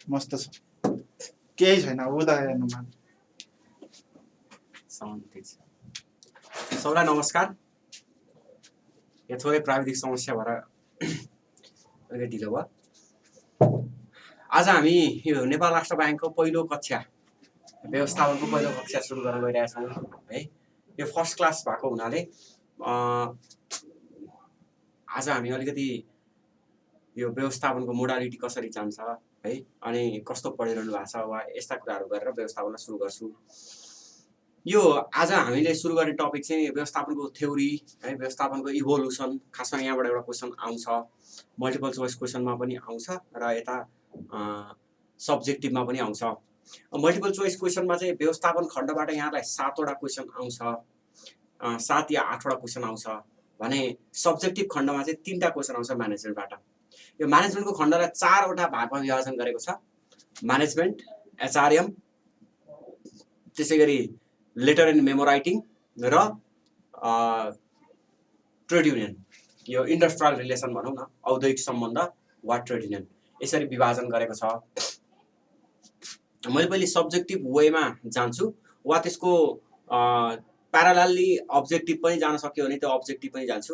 मस्त छ, केही छैन उदा हेर्नुमा। सबैलाई नमस्कार। यो थोरै प्राविधिक समस्या भएर अलिकति ढिलो भयो। आज हामी यो नेपाल राष्ट्र ब्याङ्कको पहिलो कक्षा व्यवस्थापनको पहिलो कक्षा सुरु गर्न गइरहेका छौँ है। यो फर्स्ट क्लास भएको हुनाले आज हामी अलिकति यो व्यवस्थापनको मोडालिटी कसरी जान्छ है, अनि कस्तो पढिरहनु भएको छ वा यस्ता कुराहरू गरेर व्यवस्थापनलाई सुरु गर्छु। यो आज हामीले सुरु गर्ने टपिक चाहिँ व्यवस्थापनको थ्योरी है, व्यवस्थापनको इभोल्युसन। खासमा यहाँबाट एउटा क्वेसन आउँछ, मल्टिपल चोइस क्वेसनमा पनि आउँछ र यता सब्जेक्टिभमा पनि आउँछ। मल्टिपल चोइस क्वेसनमा चाहिँ व्यवस्थापन खण्डबाट यहाँलाई 7 वटा क्वेसन आउँछ, 7 या 8 वटा क्वेसन आउँछ भने सब्जेक्टिभ खण्डमा चाहिँ 3टा क्वेसन आउँछ म्यानेजमेन्टबाट। यो म्यानेजमेन्टको खण्डलाई 4 वटा भागमा विभाजन गरेको छ। म्यानेजमेन्ट, एचआरएम, त्यसैगरी लेटर एन्ड मेमो राइटिङ र ट्रेड युनियन, यो इन्डस्ट्रियल रिलेसन भनौँ न, औद्योगिक सम्बन्ध वा ट्रेड युनियन, यसरी विभाजन गरेको छ। मैले पहिले सब्जेक्टिभ वेमा जान्छु वा त्यसको प्यारालली अब्जेक्टिभ पनि जान सक्यो भने त्यो अब्जेक्टिभ पनि जान्छु।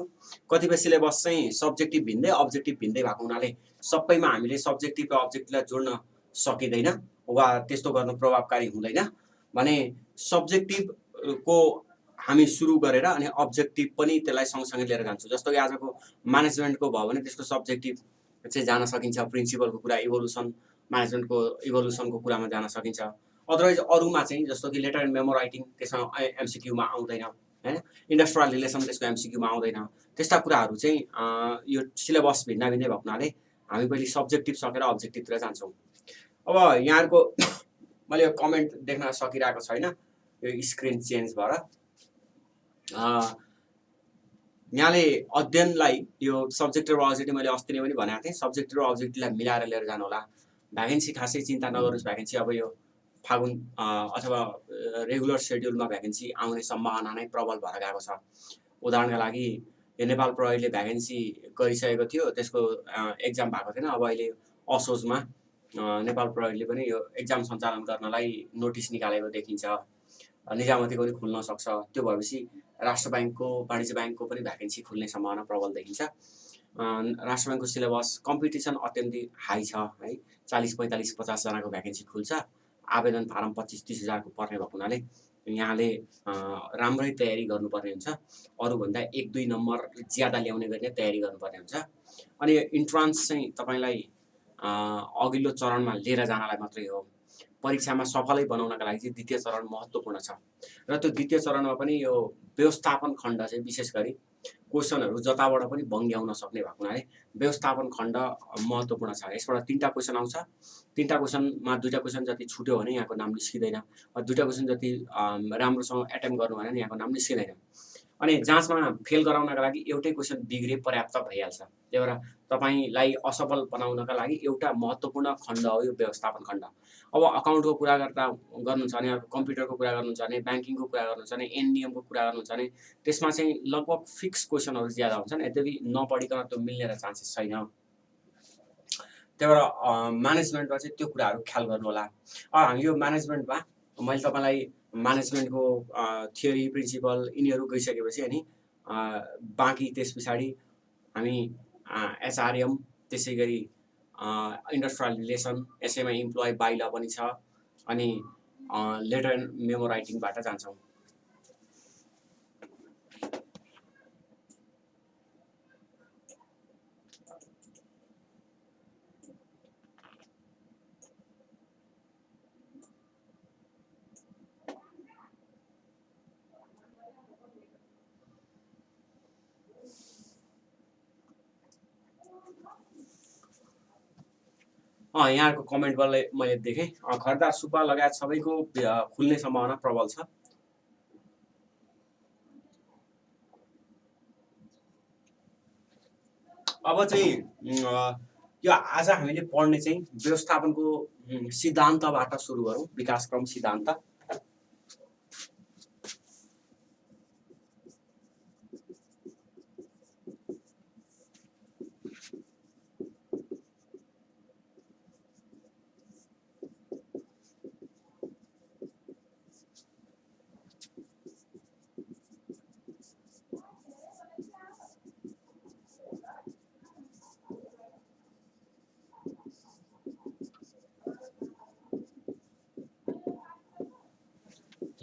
कतिपय सिलेबस चाहिँ सब्जेक्टिभ भिन्दै अब्जेक्टिभ भिन्दै भएको हुनाले सबैमा हामीले सब्जेक्टिभ र अब्जेक्टिभलाई जोड्न सकिँदैन वा त्यस्तो गर्नु प्रभावकारी हुँदैन भने सब्जेक्टिभको हामी सुरु गरेर अनि अब्जेक्टिभ पनि त्यसलाई सँगसँगै लिएर जान्छौँ। जस्तो कि आजको म्यानेजमेन्टको भयो भने त्यसको सब्जेक्टिभ चाहिँ जान सकिन्छ, प्रिन्सिपलको कुरा, इभोल्युसन, म्यानेजमेन्टको इभोल्युसनको कुरामा जान सकिन्छ। अदरवाइज अरूमा चाहिँ जस्तो कि लेटर एन्ड मेमो राइटिङ त्यसमा एमसिक्यूमा आउँदैन हैन, इन्डस्ट्रियल रिलेसन त्यसको एमसिक्यूमा आउँदैन। त्यस्ता कुराहरू चाहिँ यो सिलेबस भिन्न भिन्दै भएको हुनाले हामी पहिले सब्जेक्टिभ सकेर अब्जेक्टिभतिर जान्छौँ। अब यहाँहरुको मैले यो कमेन्ट देख्न सकिरहेको छैन, यो स्क्रिन चेन्ज भएर। यहाँले अध्ययनलाई यो सब्जेक्टिभ र अब्जेक्टिभ मैले अस्ति नै पनि भनेको थिएँ, सब्जेक्टिभ र अब्जेक्टिभलाई मिलाएर लिएर जानु होला। भ्याकेन्सी खासै चिन्ता नगर्नुहोस्, भ्याकेन्सी अब यो फागुन अथवा रेगुलर सेड्युलमा भ्याकेन्सी आउने सम्भावना नै प्रबल भएर गएको छ। उदाहरणका लागि यो नेपाल प्रहरीले भ्याकेन्सी गरिसकेको थियो, त्यसको एक्जाम भएको थिएन। अब अहिले असोजमा नेपाल प्रहरीले पनि यो एक्जाम सञ्चालन गर्नलाई नोटिस निकालेको देखिन्छ। निजामतीको पनि खुल्न सक्छ। त्यो भएपछि राष्ट्र ब्याङ्कको, वाणिज्य ब्याङ्कको पनि भ्याकेन्सी खुल्ने सम्भावना प्रबल देखिन्छ। राष्ट्र ब्याङ्कको सिलेबस कम्पिटिसन अत्यन्तै हाई छ है, 40-45-50 जनाको भ्याकेन्सी खुल्छ। आवेदन फारम 25-30 हजारको पर्ने भएको हुनाले यहाँले राम्रै तयारी गर्नुपर्ने हुन्छ। अरूभन्दा 1-2 नम्बर ज्यादा ल्याउने गर्ने तयारी गर्नुपर्ने हुन्छ। अनि इन्ट्रान्स चाहिँ तपाईँलाई अघिल्लो चरणमा लिएर जानलाई मात्रै हो। परीक्षामा सफलै बनाउनका लागि चाहिँ द्वितीय चरण महत्त्वपूर्ण छ र त्यो द्वितीय चरणमा पनि यो व्यवस्थापन खण्ड चाहिँ विशेष गरी क्वेसनहरू जताबाट पनि बङ्ग्याउन सक्ने भएको हुनाले व्यवस्थापन खण्ड महत्त्वपूर्ण छ। यसबाट 3टा क्वेसन आउँछ। 3टा क्वेसनमा 2टा क्वेसन जति छुट्यो भने यहाँको नाम निस्किँदैन, 2टा क्वेसन जति राम्रोसँग एटेम्प गर्नु भने यहाँको नाम निस्किँदैन। अनि जाँचमा फेल गराउनका लागि एउटै क्वेसन बिग्रे पर्याप्त भइहाल्छ। त्यही भएर तपाईलाई असफल बनाउनका लागि एउटा महत्त्वपूर्ण खण्ड हो यो व्यवस्थापन खण्ड। अब अकाउन्टको कुरा गर्नुहुन्छ भने, कम्प्युटरको कुरा गर्नुहुन्छ भने, ब्याङ्किङको कुरा गर्नुहुन्छ भने, एननिएमको कुरा गर्नुहुन्छ भने त्यसमा चाहिँ लगभग फिक्स क्वेसनहरू ज्यादा हुन्छन्। यद्यपि नपढिकन त्यो मिल्ने चान्सेस छैन। त्यही भएर म्यानेजमेन्टमा चाहिँ त्यो कुराहरू ख्याल गर्नु होला। हामी यो म्यानेजमेन्टमा मैले तपाईँलाई म्यानेजमेन्टको थ्योरी, प्रिन्सिपल यिनीहरू गइसकेपछि अनि बाँकी त्यस पछाडि हामी एचआरएम, त्यसै गरी इन्डस्ट्रियल रिलेसन, यसैमा इम्प्लोइ बाइ ल पनि छ, अनि लेटर एन्ड मेमो राइटिङबाट जान्छौँ। यहाँको कमेन्ट मैले देखेँ, खरिदार सुब्बा लगायत सबैको खुल्ने सम्भावना प्रबल छ। अब चाहिँ यो आज हामीले पढ्ने चाहिँ व्यवस्थापनको सिद्धान्तबाट सुरु गरौँ, विकासक्रम सिद्धान्त।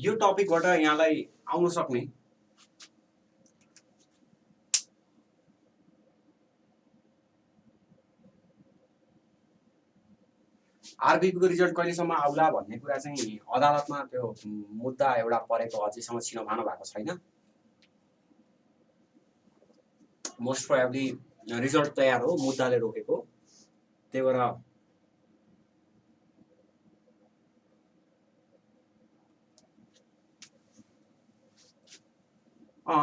यो टपिकबाट यहाँलाई आउन सक्ने आरबिपी को रिजल्ट कहिलेसम्म आउला भन्ने कुरा चाहिँ अदालतमा त्यो मुद्दा एउटा परेको अझैसम्म छिनोफानो भएको छैन। मोस्ट प्रोबेबली रिजल्ट तयार हो, मुद्दाले रोकेको। त्यही भएर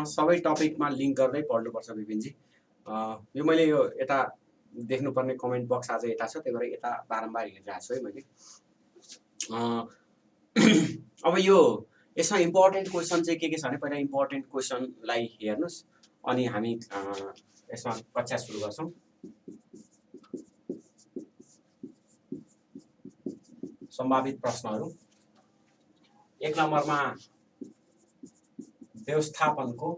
सबै टपिकमा लिङ्क गर्दै पढ्नुपर्छ विपिनजी। यो मैले यो यता देख्नुपर्ने कमेन्ट बक्स आज यता छ, त्यही भएर यता बारम्बार हेरिरहेको छु है मैले। अब यो यसमा इम्पोर्टेन्ट क्वेसन चाहिँ के छ भने पहिला इम्पोर्टेन्ट क्वेसनलाई हेर्नुहोस् अनि हामी यसमा कक्षा सुरु गर्छौँ। सम्भावित प्रश्नहरू 1 नम्बरमा व्यवस्थापनको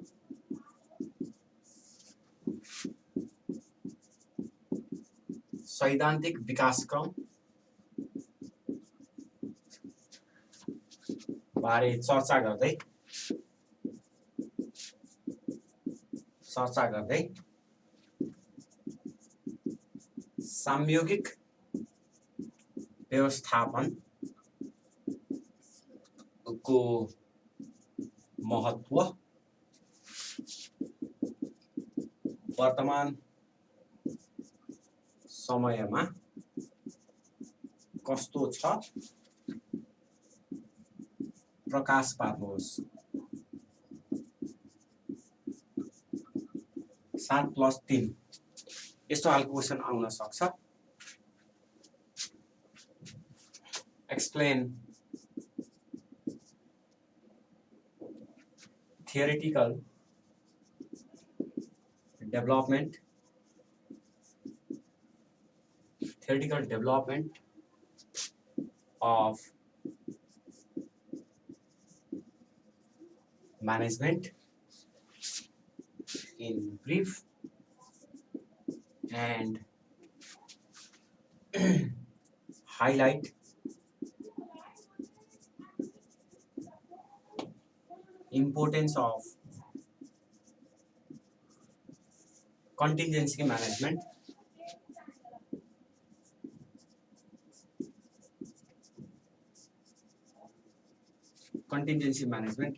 सैद्धान्तिक विकासक्रम बारे चर्चा गर्दै संयोगिक व्यवस्थापनको महत्व, वर्तमान समयमा कस्तो छ प्रकाश पार्नुहोस्। 7+3 यस्तो खालको क्वेसन आउन सक्छ। Explain theoretical development of management in brief and highlight importance of contingency management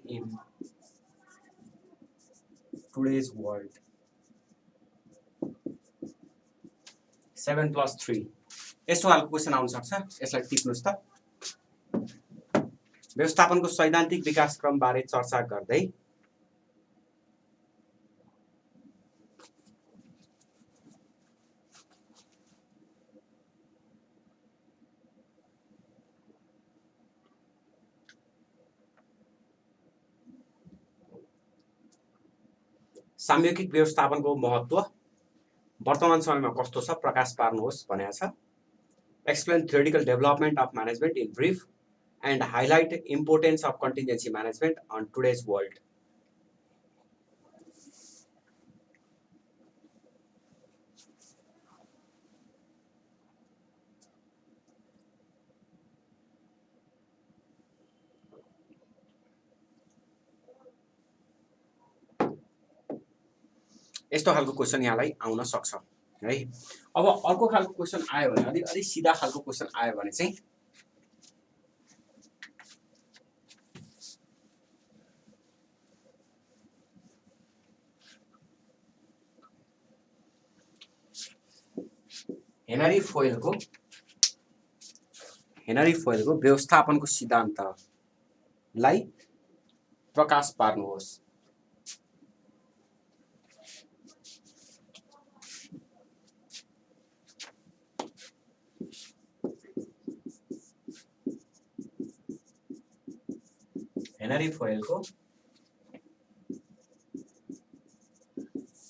in today's world। 7+3 यस्तो खालको क्वेसन आउन सक्छ। यसलाई टिप्नुस् त। व्यवस्थापनको सैद्धान्तिक विकासक्रम बारे चर्चा गर्दै सामूहिक व्यवस्थापनको महत्व, वर्तमान समयमा कस्तो छ प्रकाश पार्नुहोस् भनेको छ। Explain theoretical development of management in brief and highlight importance of contingency management on today's world। यस्तो खालको क्वेसन यहाँलाई आउन सक्छ है। अब अर्को खालको क्वेसन आयो भने अलि सिधा खालको क्वेसन आयो भने चाहिँ हेनरी फोइलको व्यवस्थापनको सिद्धान्तलाई प्रकाश पार्नुहोस्। हेनरी फोइलको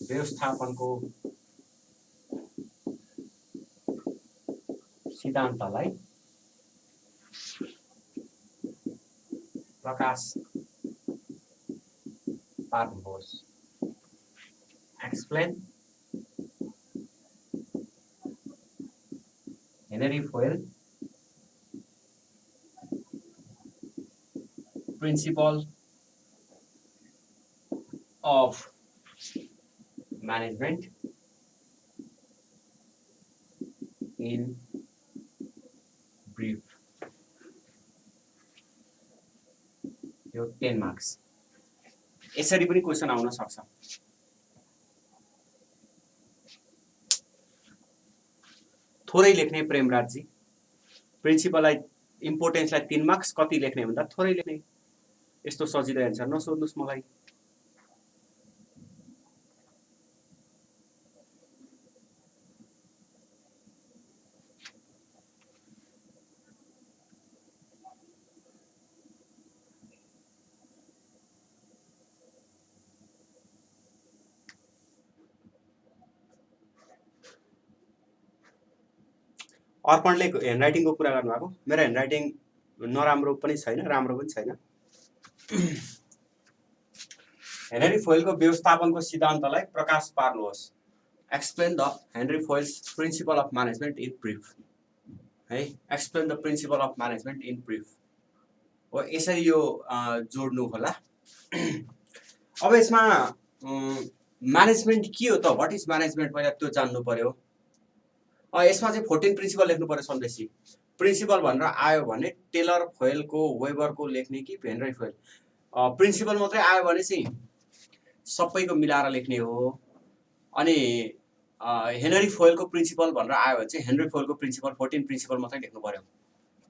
व्यवस्थापनको सिद्धान्तलाई प्रकाश पार्नुहोस्। Explain Henry foil principal of management in brief. यो 10 मार्क्स। यसरी पनि क्वेसन आउन सक्छ। थोरै लेख्ने प्रेमराज जी, प्रिन्सिपललाई इम्पोर्टेन्सलाई 3 मार्क्स, कति लेख्ने भन्दा थोरै लेख्ने। यस्तो सजिलो एन्सर नसोध्नुस् मलाई। अर्पणले ह्यान्डराइटिङको कुरा गर्नुभएको। मेरो ह्यान्डराइटिङ नराम्रो पनि छैन, राम्रो पनि छैन। हेनरी फोइलको व्यवस्थापनको सिद्धान्तलाई प्रकाश पार्नुहोस्। Explain the Henri Fayol's principle of management in brief. है, explain the principle of management in brief हो, यसरी यो जोड्नु होला। अब यसमा म्यानेजमेन्ट के हो त, व्हाट इज म्यानेजमेन्ट, पहिला त्यो जान्नु पर्यो। यसमा चाहिँ 14 प्रिन्सिपल लेख्नु पर्यो सन्देशी। प्रिन्सिपल भनेर आयो भने टेलर, फोइलको, वेबरको लेख्ने कि हेनरी फोइल। प्रिन्सिपल मात्रै आयो भने चाहिँ सबैको मिलाएर लेख्ने हो। अनि हेनरी फोइलको प्रिन्सिपल भनेर आयो भने चाहिँ हेनरी फोइलको प्रिन्सिपल 14 प्रिन्सिपल मात्रै लेख्नु पर्यो।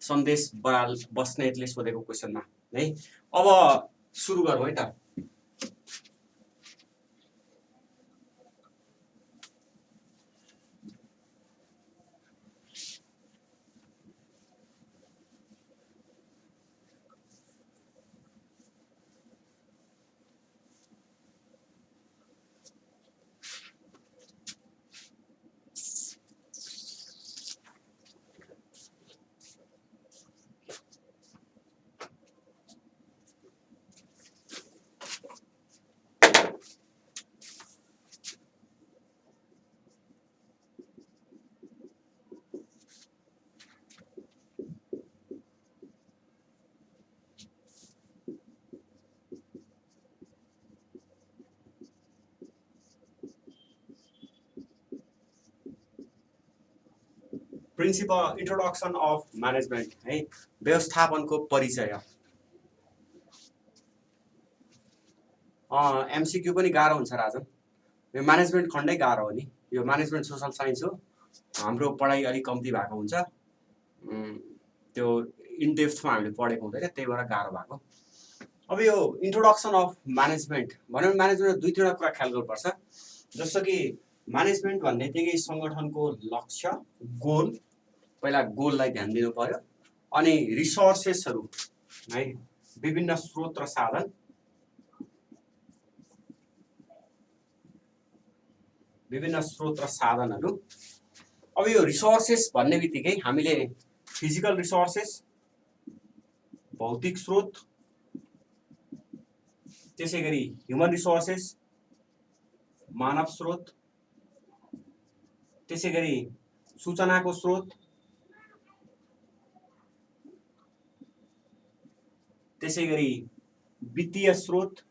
सन्देश बराल बस्नेतले सोधेको क्वेसनमा है। अब सुरु गरौँ है त। प्रिन्सिपल इन्ट्रोडक्सन अफ म्यानेजमेन्ट है, व्यवस्थापनको परिचय। एमसीक्यू पनि गाह्रो हुन्छ राजन। यो म्यानेजमेन्ट खण्डै गाह्रो हो नि। यो म्यानेजमेन्ट सोसल साइन्स हो, हाम्रो पढाइ अलिक कम्ती भएको हुन्छ। त्यो इनडेप्थमा हामीले पढेको हुँदैन, त्यही भएर गाह्रो भएको। अब यो इन्ट्रोडक्सन अफ म्यानेजमेन्ट भन्यो, म्यानेजमेन्ट दुई तिनवटा कुरा ख्याल गर्नुपर्छ। जस्तो कि म्यानेजमेन्ट भन्ने बित्तिकै सङ्गठनको लक्ष्य, गोल, पहिला गोललाई ध्यान दिनु पर्यो। अनि रिसोर्सेसहरू है, विभिन्न स्रोत र साधन, विभिन्न स्रोत र साधनहरू। अब यो रिसोर्सेस भन्ने बित्तिकै हामीले फिजिकल रिसोर्सेस, भौतिक स्रोत, त्यसै गरी ह्युमन रिसोर्सेस, मानव स्रोत, त्यसै गरी सूचनाको स्रोत, त्यसै गरी वित्तीय स्रोत,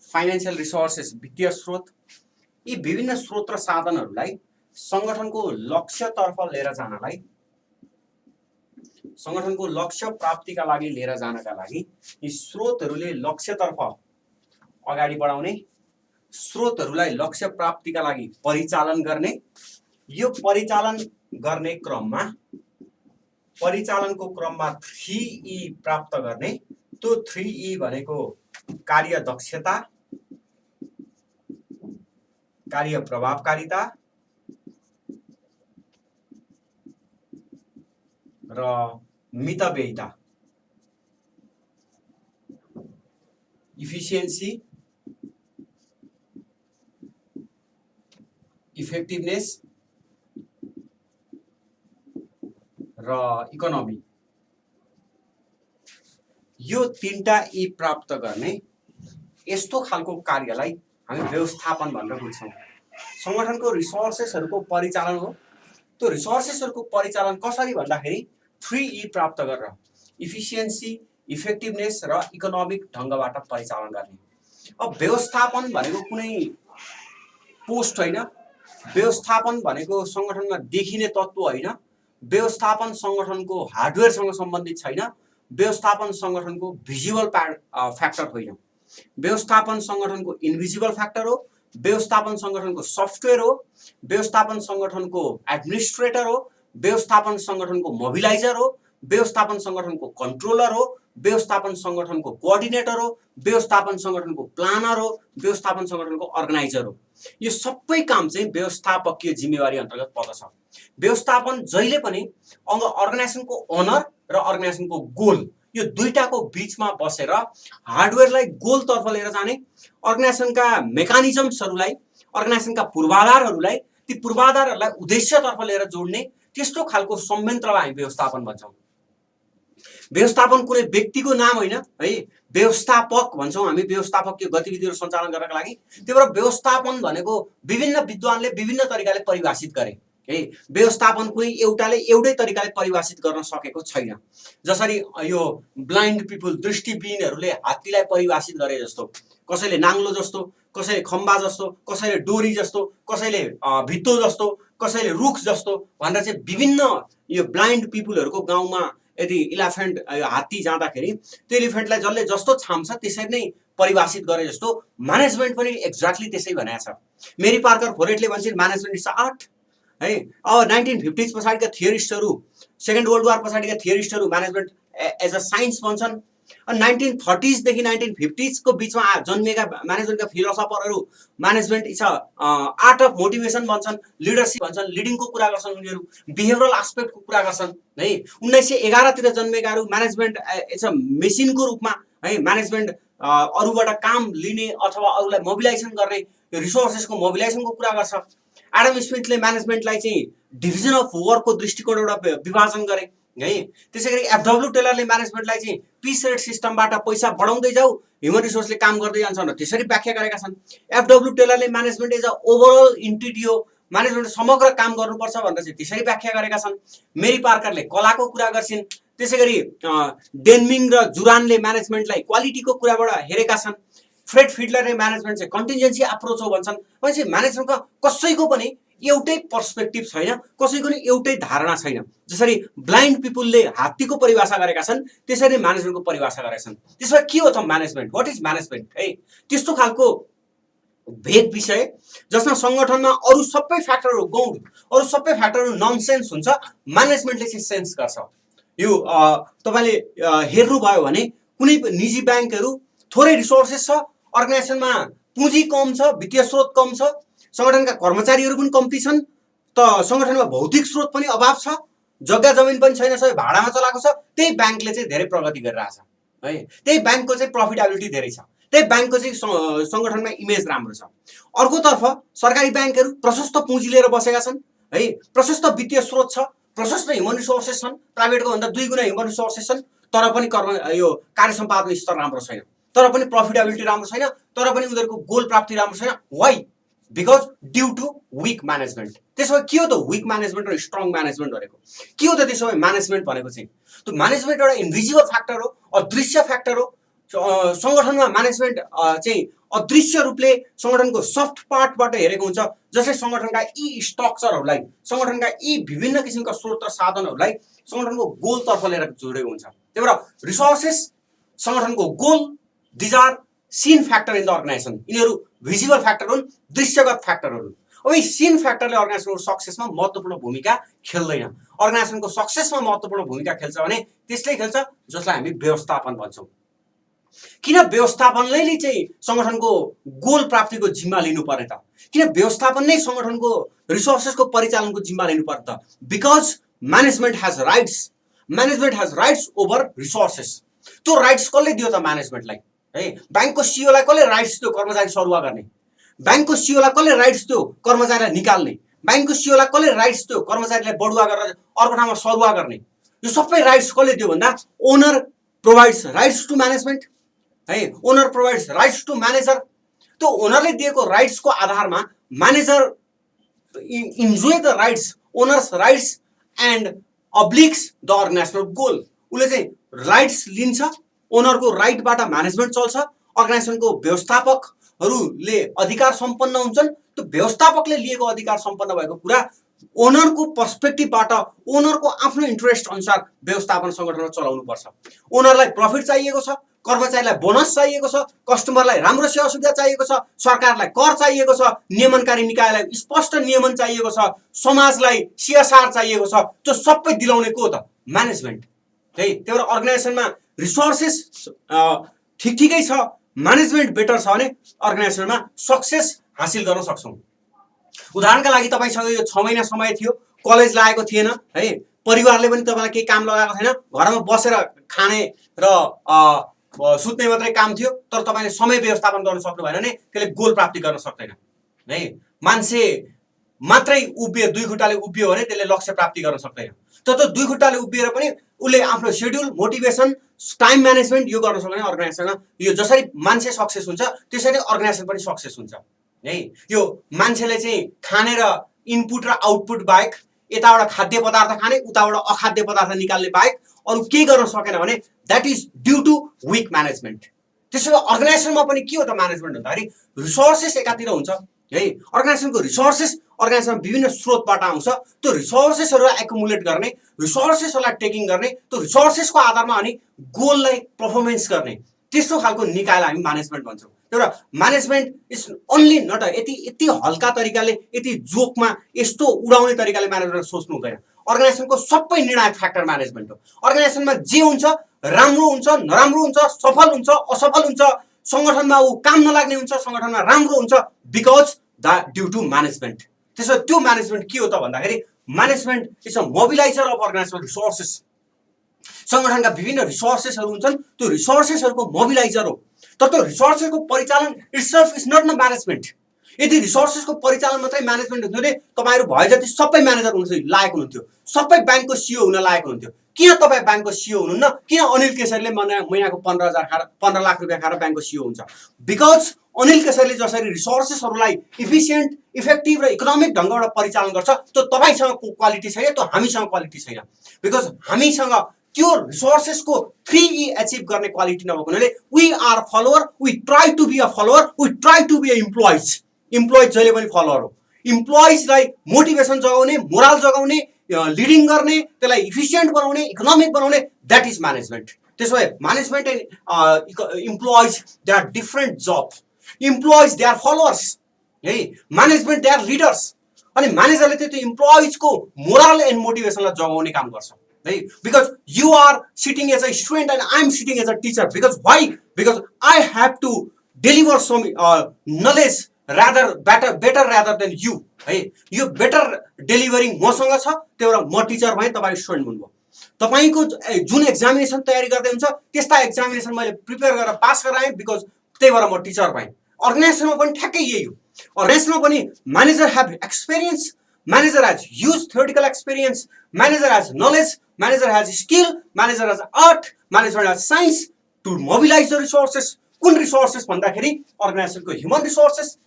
फाइनेन्शियल रिसोर्सेस, वित्तीय स्रोत। यी विभिन्न स्रोत र साधनहरूलाई सङ्गठनको लक्ष्यतर्फ लिएर जानलाई, सङ्गठनको लक्ष्य प्राप्तिका लागि लिएर जानका लागि यी स्रोतहरूले लक्ष्यतर्फ अगाडि बढाउने, स्रोतहरूलाई लक्ष्य प्राप्तिका लागि परिचालन गर्ने। यो परिचालन गर्ने क्रममा, परिचालनको क्रममा 3E प्राप्त गर्ने। त्यो 3E भनेको कार्य दक्षता, कार्य प्रभावकारिता र मितव्ययिता, इफिसियन्सी, इफेक्टिभनेस र इकोनोमी। यो 3टा E प्राप्त गर्ने यस्तो खालको कार्यलाई हामी व्यवस्थापन भनेर बुझ्छौँ। सङ्गठनको रिसोर्सेसहरूको परिचालन हो, त्यो रिसोर्सेसहरुको परिचालन कसरी भन्दाखेरि 3E प्राप्त गरेर इफिसियन्सी, इफेक्टिभनेस र इकोनोमिक ढंगबाट परिचालन गर्ने। अब व्यवस्थापन भनेको कुनै पोस्ट होइन, व्यवस्थापन भनेको संगठनमा देखिने तत्त्व होइन, व्यवस्थापन संगठनको हार्डवेयरसँग सम्बन्धित छैन, व्यवस्थापन संगठनको भिजुअल फ्याक्टर होइन, व्यवस्थापन संगठनको इन्भिजिबल फ्याक्टर हो, व्यवस्थापन संगठनको सफ्टवेयर हो, व्यवस्थापन संगठनको एडमिनिस्ट्रेटर हो, व्यवस्थापन संगठनको मोबिलाइजर हो, व्यवस्थापन संगठनको कन्ट्रोलर हो, व्यवस्थापन संगठनको कोअर्डिनेटर हो, व्यवस्थापन संगठनको प्लानर हो, व्यवस्थापन संगठनको अर्गनाइजर हो। यो सबै काम चाहिँ व्यवस्थापकीय जिम्मेवारी अन्तर्गत पर्दछ। व्यवस्थापन जहिले पनि अर्गनाइजेसनको ओनर र अर्गनाइजेसनको गोल यो दुईटाको बीचमा बसेर हार्डवेयरलाई गोलतर्फ लिएर जाने, अर्गनाइजेसनका मेकानिजम्सहरूलाई, अर्गनाइजेसनका पूर्वाधारहरूलाई, ती पूर्वाधारहरूलाई उद्देश्यतर्फ लिएर जोड्ने त्यस्तो खालको संयन्त्रलाई हामी व्यवस्थापन भन्छौँ। व्यवस्थापन कुनै व्यक्तिको नाम होइन है, व्यवस्थापक भन्छौँ हामी व्यवस्थापकीय गतिविधिहरू सञ्चालन गर्नका लागि। त्यही भएर व्यवस्थापन भनेको विभिन्न विद्वानले विभिन्न तरिकाले परिभाषित गरे है। व्यवस्थापन कुनै एउटाले एउटै तरिकाले परिभाषित गर्न सकेको छैन। जसरी यो ब्लाइन्ड पिपुल, दृष्टिविहीनहरूले हात्तीलाई परिभाषित गरे जस्तो, कसैले नाङ्लो जस्तो, कसैले खम्बा जस्तो, कसैले डोरी जस्तो, कसैले भित्तो जस्तो, कसैले रुख जस्तो भनेर चाहिँ विभिन्न यो ब्लाइन्ड पिपुलहरूको गाउँमा यदि इलिफेन्ट हात्ती जाँदाखेरि त्यो इलिफेन्टलाई जसले जस्तो छाम्छ त्यसरी नै परिभाषित गरे जस्तो म्यानेजमेन्ट पनि एक्ज्याक्टली त्यसै भनेको छ। मेरी पार्कर फोरेटले भन्छन् म्यानेजमेन्ट इज आर्ट है। अब 1950s पछाडिका थियोरिस्टहरू, सेकेन्ड वर्ल्ड वार पछाडिका थियोरिस्टहरू म्यानेजमेन्ट एज अ साइन्स भन्छन्। 1930s देखि 1950s को बीचमा जन्मेका म्यानेजमेन्टका फिलोसफरहरू management is art of motivation भन्छन्, लिडरसिप भन्छन्, लिडिङको कुरा गर्छन्, उनीहरू बिहेभियरल एस्पेक्टको कुरा गर्छन् है। 1911 तिर जन्मेकाहरू म्यानेजमेन्ट इज अ मेसिनको रूपमा है, म्यानेजमेन्ट अरूबाट काम लिने अथवा अरूलाई मोबिलाइजेसन गर्ने, रिसोर्सेसको मोबिलाइजेसनको कुरा गर्छ। एडम स्मिथले म्यानेजमेन्टलाई चाहिँ डिभिजन अफ वर्कको दृष्टिकोणबाट विभाजन गरे है। त्यसैगरी एफडब्ल्यू टेलरले म्यानेजमेन्टलाई चाहिँ पिस रेट सिस्टमबाट पैसा बढाउँदै जाऊ, ह्युमन रिसोर्सले काम गर्दै जान्छ भनेर त्यसरी व्याख्या गरेका छन्। एफडब्ल्यू टेलरले management as a overall entity हो, म्यानेजमेन्ट समग्र काम गर्नुपर्छ भनेर चाहिँ त्यसरी व्याख्या गरेका छन्। मेरी पार्करले कलाको कुरा गर्छिन्। त्यसैगरी डेनमिङ र जुरानले म्यानेजमेन्टलाई क्वालिटीको कुराबाट हेरेका छन्। फ्रेड फिडलरले म्यानेजमेन्ट चाहिँ कन्टिजेन्सी अप्रोच हो भन्छन्। भनेपछि म्यानेजमेन्टको कसैको पनि एउटै पर्सपेक्टिभ छैन, कसैको नि एउटै धारणा छैन। जसरी ब्लाइन्ड पिपुलले हात्तीको परिभाषा गरेका छन् त्यसरी म्यानेजमेन्टको परिभाषा गरेका छन्। त्यसमा के हो त म्यानेजमेन्ट, व्हाट इज म्यानेजमेन्ट है, त्यस्तो खालको भेद विषय जसमा संगठनमा अरू सबै फ्याक्टरहरू गौण, अरू सबै फ्याक्टरहरू ननसेन्स हुन्छ, म्यानेजमेन्टले चाहिँ सेन्स गर्छ। यो तपाईले हेर्नुभयो भने कुनै निजी ब्याङ्कहरू थोरै रिसोर्सेस छ, अर्गनाइजेसनमा पुँजी कम छ, वित्तीय स्रोत कम छ, संगठनका कर्मचारीहरू पनि कम्ती छन्, त संगठनमा भौतिक स्रोत पनि अभाव छ, जग्गा जमिन पनि छैन, सबै भाडामा चलाएको छ, त्यही ब्याङ्कले चाहिँ धेरै प्रगति गरिरहेछ है। त्यही ब्याङ्कको चाहिँ प्रफिटेबिलिटी धेरै छ, त्यही ब्याङ्कको चाहिँ संगठनमा इमेज राम्रो छ। अर्कोतर्फ सरकारी ब्याङ्कहरू प्रशस्त पुँजी लिएर बसेका छन् है, प्रशस्त वित्तीय स्रोत छ, प्रशस्त ह्युमन रिसोर्सेस छन्, प्राइभेटको भन्दा 2 गुणा ह्युमन रिसोर्सेस छन्, तर पनि यो कार्य सम्पादन स्तर राम्रो छैन, तर पनि प्रफिटेबिलिटी राम्रो छैन, तर पनि उनीहरूको गोल प्राप्ति राम्रो छैन। Why? Because due to weak management. त्यसो भए के हो त विक म्यानेजमेन्ट र स्ट्रङ म्यानेजमेन्ट भनेको? के हो त त्यसो भए म्यानेजमेन्ट भनेको चाहिँ? त्यो म्यानेजमेन्ट एउटा इन्भिजिबल फ्याक्टर हो, अदृश्य फ्याक्टर हो। संगठनमा म्यानेजमेन्ट चाहिँ अदृश्य रूपले संगठनको सफ्ट पार्टबाट हेरेको हुन्छ, जसले संगठनका यी स्ट्रक्चरहरूलाई, संगठनका यी विभिन्न किसिमका स्रोत र साधनहरूलाई संगठनको गोलतर्फ लिएर जोडेको हुन्छ। त्यही भएर रिसोर्सेस संगठनको goal, these are seen factor in the organization. यिनीहरू भिजिबल फ्याक्टर हुन्, दृश्यगत फ्याक्टरहरू। अब यी सीन फ्याक्टरले अर्गनाइजेसनको सक्सेसमा महत्त्वपूर्ण भूमिका खेल्दैन। अर्गनाइजेसनको सक्सेसमा महत्त्वपूर्ण भूमिका खेल्छ भने त्यसले खेल्छ जसलाई हामी व्यवस्थापन भन्छौँ। किन व्यवस्थापनले चाहिँ संगठनको गोल प्राप्तिको जिम्मा लिनुपर्ने त? किन व्यवस्थापन नै संगठनको रिसोर्सेसको परिचालनको जिम्मा लिनुपर्ने त? Because management has rights, management has rights over resources. त्यो राइट्स कसले दियो त म्यानेजमेन्टलाई है? ब्याङ्कको सिओलाई कसले राइट्स दियो कर्मचारी सरुवा गर्ने? ब्याङ्कको सिओलाई कसले राइट्स दियो कर्मचारीलाई निकाल्ने? ब्याङ्कको सिओलाई कसले राइट्स दियो कर्मचारीलाई बढुवा गरेर अर्को ठाउँमा सरुवा गर्ने? यो सबै राइट्स कसले दियो भन्दा owner provides rights to management है, owner provides rights to manager. त्यो ओनरले दिएको राइट्सको आधारमा manager enjoy the rights owner's rights and obliges the organisational goal. उसले चाहिँ राइट्स लिन्छ, ओनरको राइटबाट म्यानेजमेन्ट चल्छ, अर्गनाइजेसनको व्यवस्थापकहरूले अधिकार सम्पन्न हुन्छन्। त्यो व्यवस्थापकले लिएको अधिकार सम्पन्न भएको कुरा ओनरको पर्सपेक्टिभबाट ओनरको आफ्नो इन्ट्रेस्ट अनुसार व्यवस्थापन सङ्गठनमा चलाउनु पर्छ। ओनरलाई प्रफिट चाहिएको छ, कर्मचारीलाई बोनस चाहिएको छ, कस्टमरलाई राम्रो सेवा सुविधा चाहिएको छ, सरकारलाई कर चाहिएको छ, नियमनकारी निकायलाई स्पष्ट नियमन चाहिएको छ, समाजलाई CSR चाहिएको छ। त्यो सबै दिलाउने को त? म्यानेजमेन्ट है। त्यही भएर अर्गनाइजेसनमा रिसोर्सेस ठिकै छ, म्यानेजमेन्ट बेटर छ भने अर्गनाइजेसनमा सक्सेस हासिल गर्न सक्छौँ। उदाहरणका लागि तपाईसँग यो 6 महिना समय थियो, कलेज लागेको थिएन है, परिवारले पनि तपाईँलाई केही काम लगाएको थिएन, घरमा बसेर खाने र सुत्ने मात्रै काम थियो, तर तपाईँले समय व्यवस्थापन गर्न सक्नु भएन भने त्यसले गोल प्राप्ति गर्न सक्दैन है। मान्छे मात्रै उभियो, 2 खुट्टाले उभियो भने त्यसले लक्ष्य प्राप्ति गर्न सक्दैन। तर त्यो 2 खुट्टाले उभिएर पनि उसले आफ्नो सेड्युल, मोटिभेसन, टाइम म्यानेजमेन्ट यो गर्न सक्यो भने अर्गनाइजेसनमा यो जसरी मान्छे सक्सेस हुन्छ त्यसरी अर्गनाइजेसन पनि सक्सेस हुन्छ है। यो मान्छेले चाहिँ खाने र इनपुट र आउटपुट बाहेक, यताबाट खाद्य पदार्थ खाने उताबाट अखाद्य पदार्थ निकाल्ने बाहेक अरू केही गर्न सकेन भने that is due to weak management. त्यसो भए अर्गनाइजेसनमा पनि के हो त म्यानेजमेन्ट भन्दाखेरि रिसोर्सेस एकातिर हुन्छ है। अर्गनाइजेसनको रिसोर्सेस अर्गनाइजेसनमा विभिन्न स्रोतबाट आउँछ। त्यो रिसोर्सेसहरूलाई एकुमुलेट गर्ने, रिसोर्सेसहरूलाई टेकिङ गर्ने, त्यो रिसोर्सेसको आधारमा अनि गोललाई पर्फर्मेन्स गर्ने, त्यस्तो खालको निकायलाई हामी म्यानेजमेन्ट भन्छौँ। तर म्यानेजमेन्ट इज ओन्ली नट यति हल्का तरिकाले, यति जोकमा, यस्तो उडाउने तरिकाले म्यानेजमेन्ट सोच्नु हुँदैन। अर्गनाइजेसनको सबै निर्णायक फ्याक्टर म्यानेजमेन्ट हो। अर्गनाइजेसनमा जे हुन्छ, राम्रो हुन्छ, नराम्रो हुन्छ, सफल हुन्छ, असफल हुन्छ, सङ्गठनमा ऊ काम नलाग्ने हुन्छ, सङ्गठनमा राम्रो हुन्छ, because the due to management. त्यसो त्यो म्यानेजमेन्ट के हो त भन्दाखेरि management is a mobilizer of organizational resources. सङ्गठनका विभिन्न रिसोर्सेसहरू हुन्छन्, त्यो रिसोर्सेसहरूको मोबिलाइजर हो। तर त्यो रिसोर्सेसको परिचालन इटसेल्फ इज नट न म्यानेजमेन्ट। यदि रिसोर्सेसको परिचालन मात्रै म्यानेजमेन्ट हुन्थ्यो भने तपाईँहरू भए जति सबै म्यानेजर हुन लायक हुनुहुन्थ्यो, सबै ब्याङ्कको CEO हुन लायक हुनुहुन्थ्यो। किन तपाईँ ब्याङ्कको CEO हुनुहुन्न? किन अनिल केसरीले महिनाको 15 लाख रुपियाँ खाएर ब्याङ्कको CEO हुन्छ? बिकज अनिल केसरीले जसरी रिसोर्सेसहरूलाई इफिसियन्ट, इफेक्टिभ र इकोनोमिक ढङ्गबाट परिचालन गर्छ, त्यो तपाईँसँग क्वालिटी छैन, त्यो हामीसँग क्वालिटी छैन। बिकज हामीसँग त्यो रिसोर्सेसको 3E एचिभ गर्ने क्वालिटी नभएको हुनाले we are follower, we try to be a follower, we try to be a employees. Employees जहिले पनि फलोवर हो। इम्प्लोइजलाई मोटिभेसन जगाउने, मोरल जगाउने, लिडिङ गर्ने, त्यसलाई इफिसियन्ट बनाउने, इकोनोमिक बनाउने, द्याट इज म्यानेजमेन्ट। त्यसो भए management and employees they are different job. Employees they are followers है, म्यानेजमेन्ट दे आर लिडर्स। अनि म्यानेजरले त्यो इम्प्लोइजको मोरल एन्ड मोटिभेसनलाई जगाउने काम गर्छ है। Because you are sitting as a student and I am sitting as a teacher. Because why? Because I have to deliver some knowledge better rather than you है। यो better delivering मसँग छ, त्यही भएर म टिचर भएँ, तपाईँ स्टुडेन्ट हुनुभयो। तपाईँको जुन एक्जामिनेसन तयारी गर्दै हुन्छ त्यस्ता एक्जामिनेसन मैले प्रिपेयर गरेर पास गराएँ, बिकज त्यही भएर म टिचर भएँ। अर्गनाइजेसनमा पनि ठ्याक्कै यही हो। अर्गनाइजेसनमा पनि manager have experience, manager has huge theoretical experience, manager has knowledge, manager has skill, manager has art, manager has science to mobilize the resources. कुन रिसोर्सेस भन्दाखेरि अर्गनाइजेसनको ह्युमन रिसोर्सेस,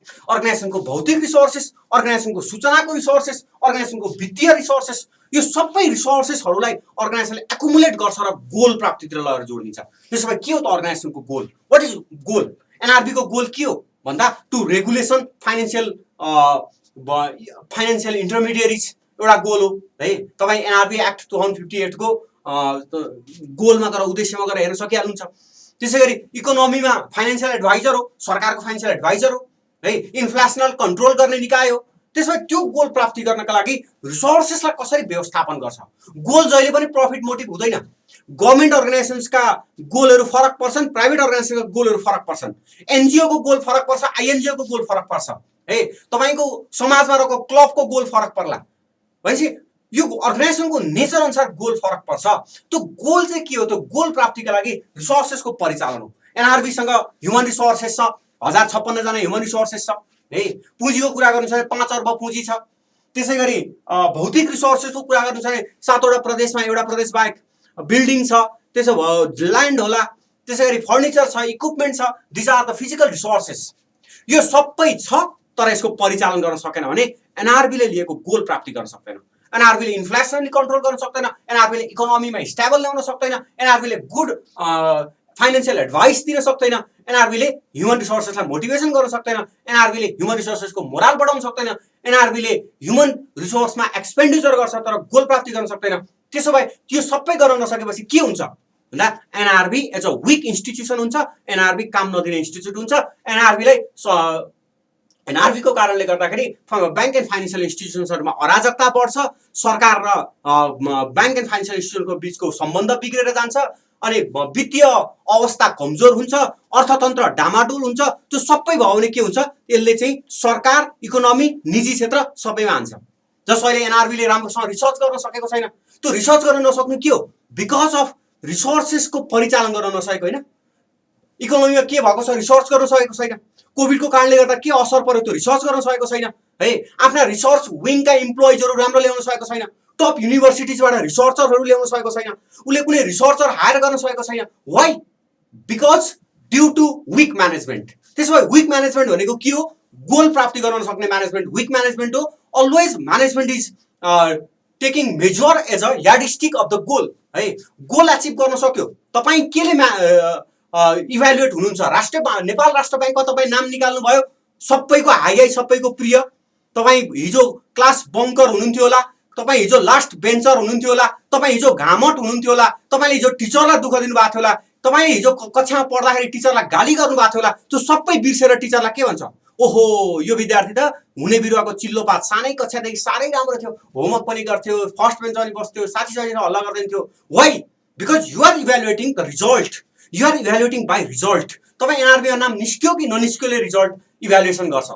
अर्गनाइजेसनको भौतिक रिसोर्सेस, अर्गनाइजेसनको सूचनाको रिसोर्सेस, अर्गनाइजेसनको वित्तीय रिसोर्सेस, यो सबै रिसोर्सेसहरूलाई अर्गनाइजेसनले एकुमुलेट गर्छ र गोल प्राप्तितिर लगेर जोडिन्छ। त्यसो भए के हो त अर्गनाइजेसनको गोल? What is goal? एनआरबीको गोल के हो भन्दा टु रेगुलेसन फाइनेन्सियल इन्टरमिडिएरिज एउटा गोल हो है। तपाईँ एनआरबी एक्ट 2058 को गोलमा गएर, उद्देश्यमा गएर हेर्न सकिहाल्नुहुन्छ। त्यसै गरी इकोनोमीमा फाइनेन्सियल एडभाइजर हो, सरकारको फाइनेन्सियल एडभाइजर हो है, इन्फ्लेसनल कन्ट्रोल गर्ने निकाय हो। त्यसो भए त्यो गोल प्राप्ति गर्नका लागि रिसोर्सेसलाई कसरी व्यवस्थापन गर्छ? गोल जहिले पनि प्रफिट मोटिभ हुँदैन। गभर्मेन्ट अर्गनाइजेसन्सका गोलहरू फरक पर्छन्, प्राइभेट अर्गनाइजेसनका गोलहरू फरक पर्छन्, एनजिओको गोल फरक पर्छ, आइएनजिओको गोल फरक पर्छ है। तपाईँको समाजमा रहेको क्लबको गोल फरक पर्ला भनेपछि यो अर्गनाइजेसनको नेचर अनुसार गोल फरक पर्छ। त्यो गोल चाहिँ के हो? त्यो गोल प्राप्तिका लागि रिसोर्सेसको परिचालन हो। एनआरबीसँग ह्युमन रिसोर्सेस छ, 1056 जना ह्युमन रिसोर्सेस छ है। पुँजीको कुरा गर्नु छ भने 5 अर्ब पुँजी छ। त्यसै गरी भौतिक रिसोर्सेसको कुरा गर्नु छ भने 7वटा प्रदेशमा एउटा प्रदेश बाहेक बिल्डिङ छ, त्यसो भयो ल्यान्ड होला, त्यसै गरी फर्निचर छ, इक्विपमेन्ट छ। These are the physical resources. यो सबै छ तर यसको परिचालन गर्न सकेन भने एनआरबीले लिएको गोल प्राप्ति गर्न सक्दैन। एनआरबीले इन्फ्लेसन कन्ट्रोल गर्न सक्दैन, एनआरबीले इकोनोमीमा स्टेबल ल्याउन सक्दैन, एनआरबीले गुड फाइनेन्शियल एडभाइस दिन सक्दैन, एनआरबीले ह्युमन रिसोर्सेसलाई मोटिभेसन गर्न सक्दैन, एनआरबीले ह्युमन रिसोर्सेसको मोरल बढाउन सक्दैन, एनआरबीले ह्युमन रिसोर्समा एक्सपेन्डिचर गर्छ तर गोल प्राप्ति गर्न सक्दैन। त्यसो भए त्यो सबै गर्न नसकेपछि के हुन्छ भन्दा NRB as a weak institution हुन्छ, एनआरबी काम नदिने इन्स्टिट्युट हुन्छ। एनआरबीको कारणले गर्दाखेरि ब्याङ्क एन्ड फाइनेन्सियल इन्स्टिट्युसन्सहरूमा अराजकता बढ्छ, सरकार र ब्याङ्क एन्ड फाइनेन्सियल इन्स्टिट्युसनको बिचको सम्बन्ध बिग्रेर जान्छ, अनि वित्तीय अवस्था कमजोर हुन्छ, अर्थतन्त्र डामाडोल हुन्छ। त्यो सबै भयो भने के हुन्छ, यसले चाहिँ सरकार, इकोनोमी, निजी क्षेत्र सबैमा हान्छ। जसैले एनआरबीले राम्रोसँग रिसर्च गर्न सकेको छैन। त्यो रिसर्च गर्न नसक्नु के हो? बिकज अफ रिसोर्सेसको परिचालन गर्न नसकेको होइन। इकोनोमीमा के भएको छ, रिसर्च गर्न सकेको छैन। कोभिडको कारणले गर्दा के असर पर्यो, त्यो रिसर्च गर्न सकेको छैन है। आफ्ना रिसर्च विङका इम्प्लोइजहरू राम्रो ल्याउन सकेको छैन, टप युनिभर्सिटिजबाट रिसर्चरहरू ल्याउन सकेको छैन, उसले कुनै रिसर्चर हायर गर्न सकेको छैन। Why? Because due to weak management. त्यसो भए विक म्यानेजमेन्ट भनेको के हो? गोल प्राप्ति गर्न सक्ने म्यानेजमेन्ट विक म्यानेजमेन्ट हो। Always management is taking measure as a yardstick of the goal है। गोल एचिभ गर्न सक्यो, तपाईँ केले इभ्यालुएट हुनुहुन्छ? नेपाल राष्ट्र ब्याङ्कमा तपाईँ नाम निकाल्नु भयो, सबैको हाई सबैको प्रिय। तपाईँ हिजो क्लास बङ्कर हुनुहुन्थ्यो होला, तपाईँ हिजो लास्ट बेन्चर हुनुहुन्थ्यो होला, तपाईँ हिजो घामट हुनुहुन्थ्यो होला, तपाईँले हिजो टिचरलाई दुःख दिनुभएको थियो होला, तपाईँ हिजो कक्षामा पढ्दाखेरि टिचरलाई गाली गर्नुभएको थियो होला। त्यो सबै बिर्सेर टिचरलाई के भन्छ? ओहो, यो विद्यार्थी त हुने बिरुवाको चिल्लो पात, सानै कक्षादेखि साह्रै राम्रो थियो, होमवर्क पनि गर्थ्यो, फर्स्ट बेन्चमा पनि बस्थ्यो, साथीसँग हल्ला गर्दैन थियो। Why? Because you are evaluating the result, you are evaluating by result. तपाईँ एनआरबीमा नाम निस्क्यो कि ननिस्क्योले रिजल्ट इभ्यालुएसन गर्छ।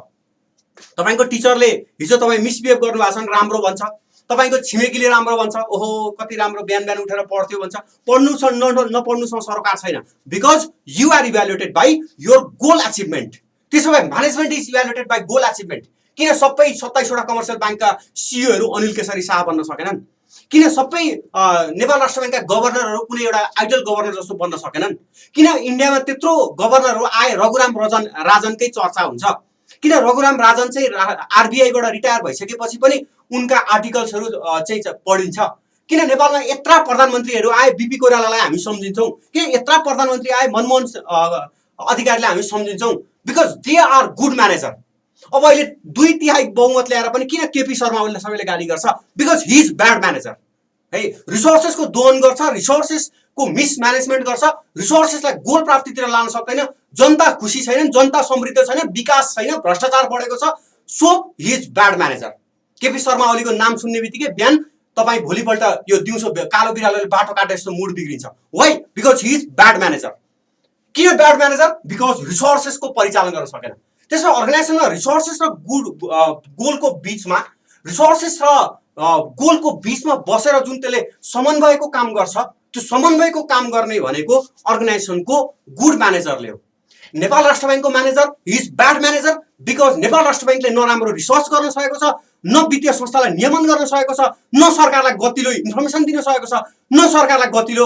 तपाईँको टिचरले हिजो तपाईँ मिसबिहेभ गर्नुभएको छ भने राम्रो भन्छ, तपाईँको छिमेकीले राम्रो भन्छ, ओहो कति राम्रो बिहान बिहान उठेर पढ्थ्यो भन्छ। पढ्नु छ नपढ्नुसँग सरकार छैन, because you are evaluated by your goal achievement. त्यसो भए management is evaluated by goal achievement. किन सबै 27वटा कमर्सियल ब्याङ्कका सिइओहरू अनिल केसरी शाह बन्न सकेनन्? किन सबै नेपाल राष्ट्र ब्याङ्कका गभर्नरहरू कुनै एउटा आइडल गभर्नर जस्तो बन्न सकेनन्? किन इन्डियामा त्यत्रो गभर्नरहरू आए, रघुराम राजनकै चर्चा हुन्छ? किन रघुराम राजन चाहिँ आरबिआईबाट रिटायर भइसकेपछि पनि उनका आर्टिकल्सहरू चाहिँ पढिन्छ? किन नेपालमा यत्रा प्रधानमन्त्रीहरू आए, बिपी कोइरालालाई हामी सम्झिन्छौँ? किन यत्रा प्रधानमन्त्री आए, मनमोहन अधिकारीलाई हामी सम्झिन्छौँ? Because they are good manager. अब अहिले 2/3 बहुमत ल्याएर पनि किन केपी शर्मा ओलीलाई सबैले गाली गर्छ? Because he is bad manager है। रिसोर्सेसको दोहन गर्छ, रिसोर्सेसको मिसम्यानेजमेन्ट गर्छ, रिसोर्सेसलाई गोल प्राप्तितिर लान सक्दैन, जनता खुसी छैन, जनता समृद्ध छैन, विकास छैन, भ्रष्टाचार बढेको छ। So he is bad manager. KP Sharma ओलीको नाम सुन्ने बित्तिकै बिहान तपाईँ भोलिपल्ट यो दिउँसो कालो बिरालोले बाटो काटे जस्तो मुड बिग्रिन्छ। Why? Because he is bad manager. किन ब्याड म्यानेजर? बिकज रिसोर्सेसको परिचालन गर्न सकेन। त्यसमा अर्गनाइजेसनमा रिसोर्सेस र गोलको बिचमा, रिसोर्सेस र गोलको बिचमा बसेर जुन त्यसले समन्वयको काम गर्छ, त्यो समन्वयको काम गर्ने भनेको अर्गनाइजेसनको गुड म्यानेजरले हो। नेपाल राष्ट्र ब्याङ्कको manager he is bad manager because Nepal राष्ट्र ब्याङ्कले न राम्रो रिसर्च गर्न सकेको छ, न वित्तीय संस्थालाई नियमन गर्न सकेको छ, न सरकारलाई गतिलो इन्फर्मेसन दिन सकेको छ, न सरकारलाई गतिलो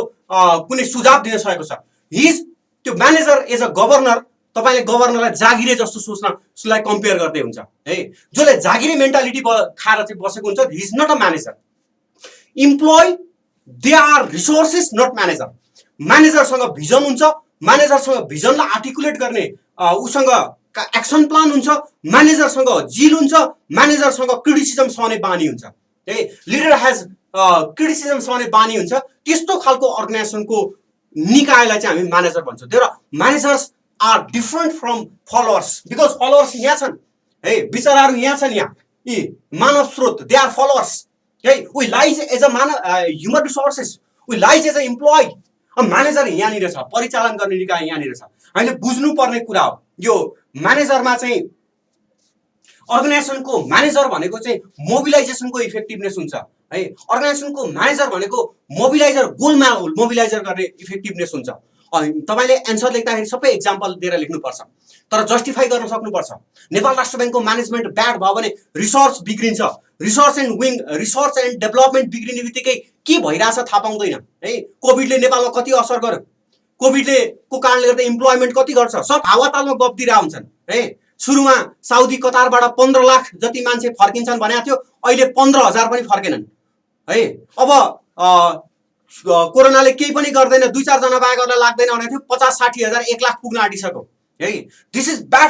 कुनै सुझाव दिन सकेको छ। हि इज त्यो म्यानेजर एज अ गभर्नर। तपाईँले गभर्नरलाई जागिरे जस्तो सोच्नलाई कम्पेयर गर्दै हुन्छ है। जसले जागिरे मेन्टालिटी खाएर चाहिँ बसेको हुन्छ, he is not a manager. Employee they are resources, not manager. म्यानेजरसँग भिजन हुन्छ, म्यानेजरसँग भिजनलाई आर्टिकुलेट गर्ने उसँग एक्सन प्लान हुन्छ, म्यानेजरसँग जिल हुन्छ, म्यानेजरसँग क्रिटिसिजम सहने बानी हुन्छ है। लिडर हेज क्रिटिसिजम सहने बानी हुन्छ। त्यस्तो खालको अर्गनाइजेसनको निकायलाई चाहिँ हामी म्यानेजर भन्छौँ। तर managers are different from followers, because followers यहाँ छन् है, विचाराहरू यहाँ छन्। यहाँ यी मानव स्रोत, दे आर फलोवर्स है। We lies as a human resources, we lies as a employee. Manager यहाँनिर छ, परिचालन गर्ने निकाय यहाँनिर छ। हामीले बुझ्नुपर्ने कुरा हो यो म्यानेजरमा चाहिँ। अर्गनाइजेसनको म्यानेजर भनेको चाहिँ मोबिलाइजेसनको इफेक्टिभनेस हुन्छ है। अर्गनाइजेसनको म्यानेजर भनेको मोबिलाइजर, गोलमा मोबिलाइजर गर्ने इफेक्टिभनेस हुन्छ। तपाईँले एन्सर लेख्दाखेरि सबै इक्जाम्पल दिएर लेख्नुपर्छ, तर जस्टिफाई गर्न सक्नुपर्छ। नेपाल राष्ट्र ब्याङ्कको म्यानेजमेन्ट ब्याड भयो भने रिसर्च बिग्रिन्छ, रिसर्च एन्ड डेभलपमेन्ट बिग्रिने बित्तिकै के भइरहेछ थाहा पाउँदैन है। कोभिडले नेपालमा कति असर गर्यो, कोभिडले को कारणले गर्दा इम्प्लोइमेन्ट कति गर्छ, सब हावातालमा गफ दिइरहेको हुन्छन् है। सुरुमा साउदी कतारबाट 15 लाख जति मान्छे फर्किन्छन् भनेको थियो, अहिले 15,000 पनि फर्केनन् है। अब कोरोनाले केही पनि गर्दैन, 2-4 जना बाहेक अरूलाई लाग्दैन भनेको थियो, 50-60 हजार 1 लाख पुग्न आँटिसक्यो है। दिस इज ब्याड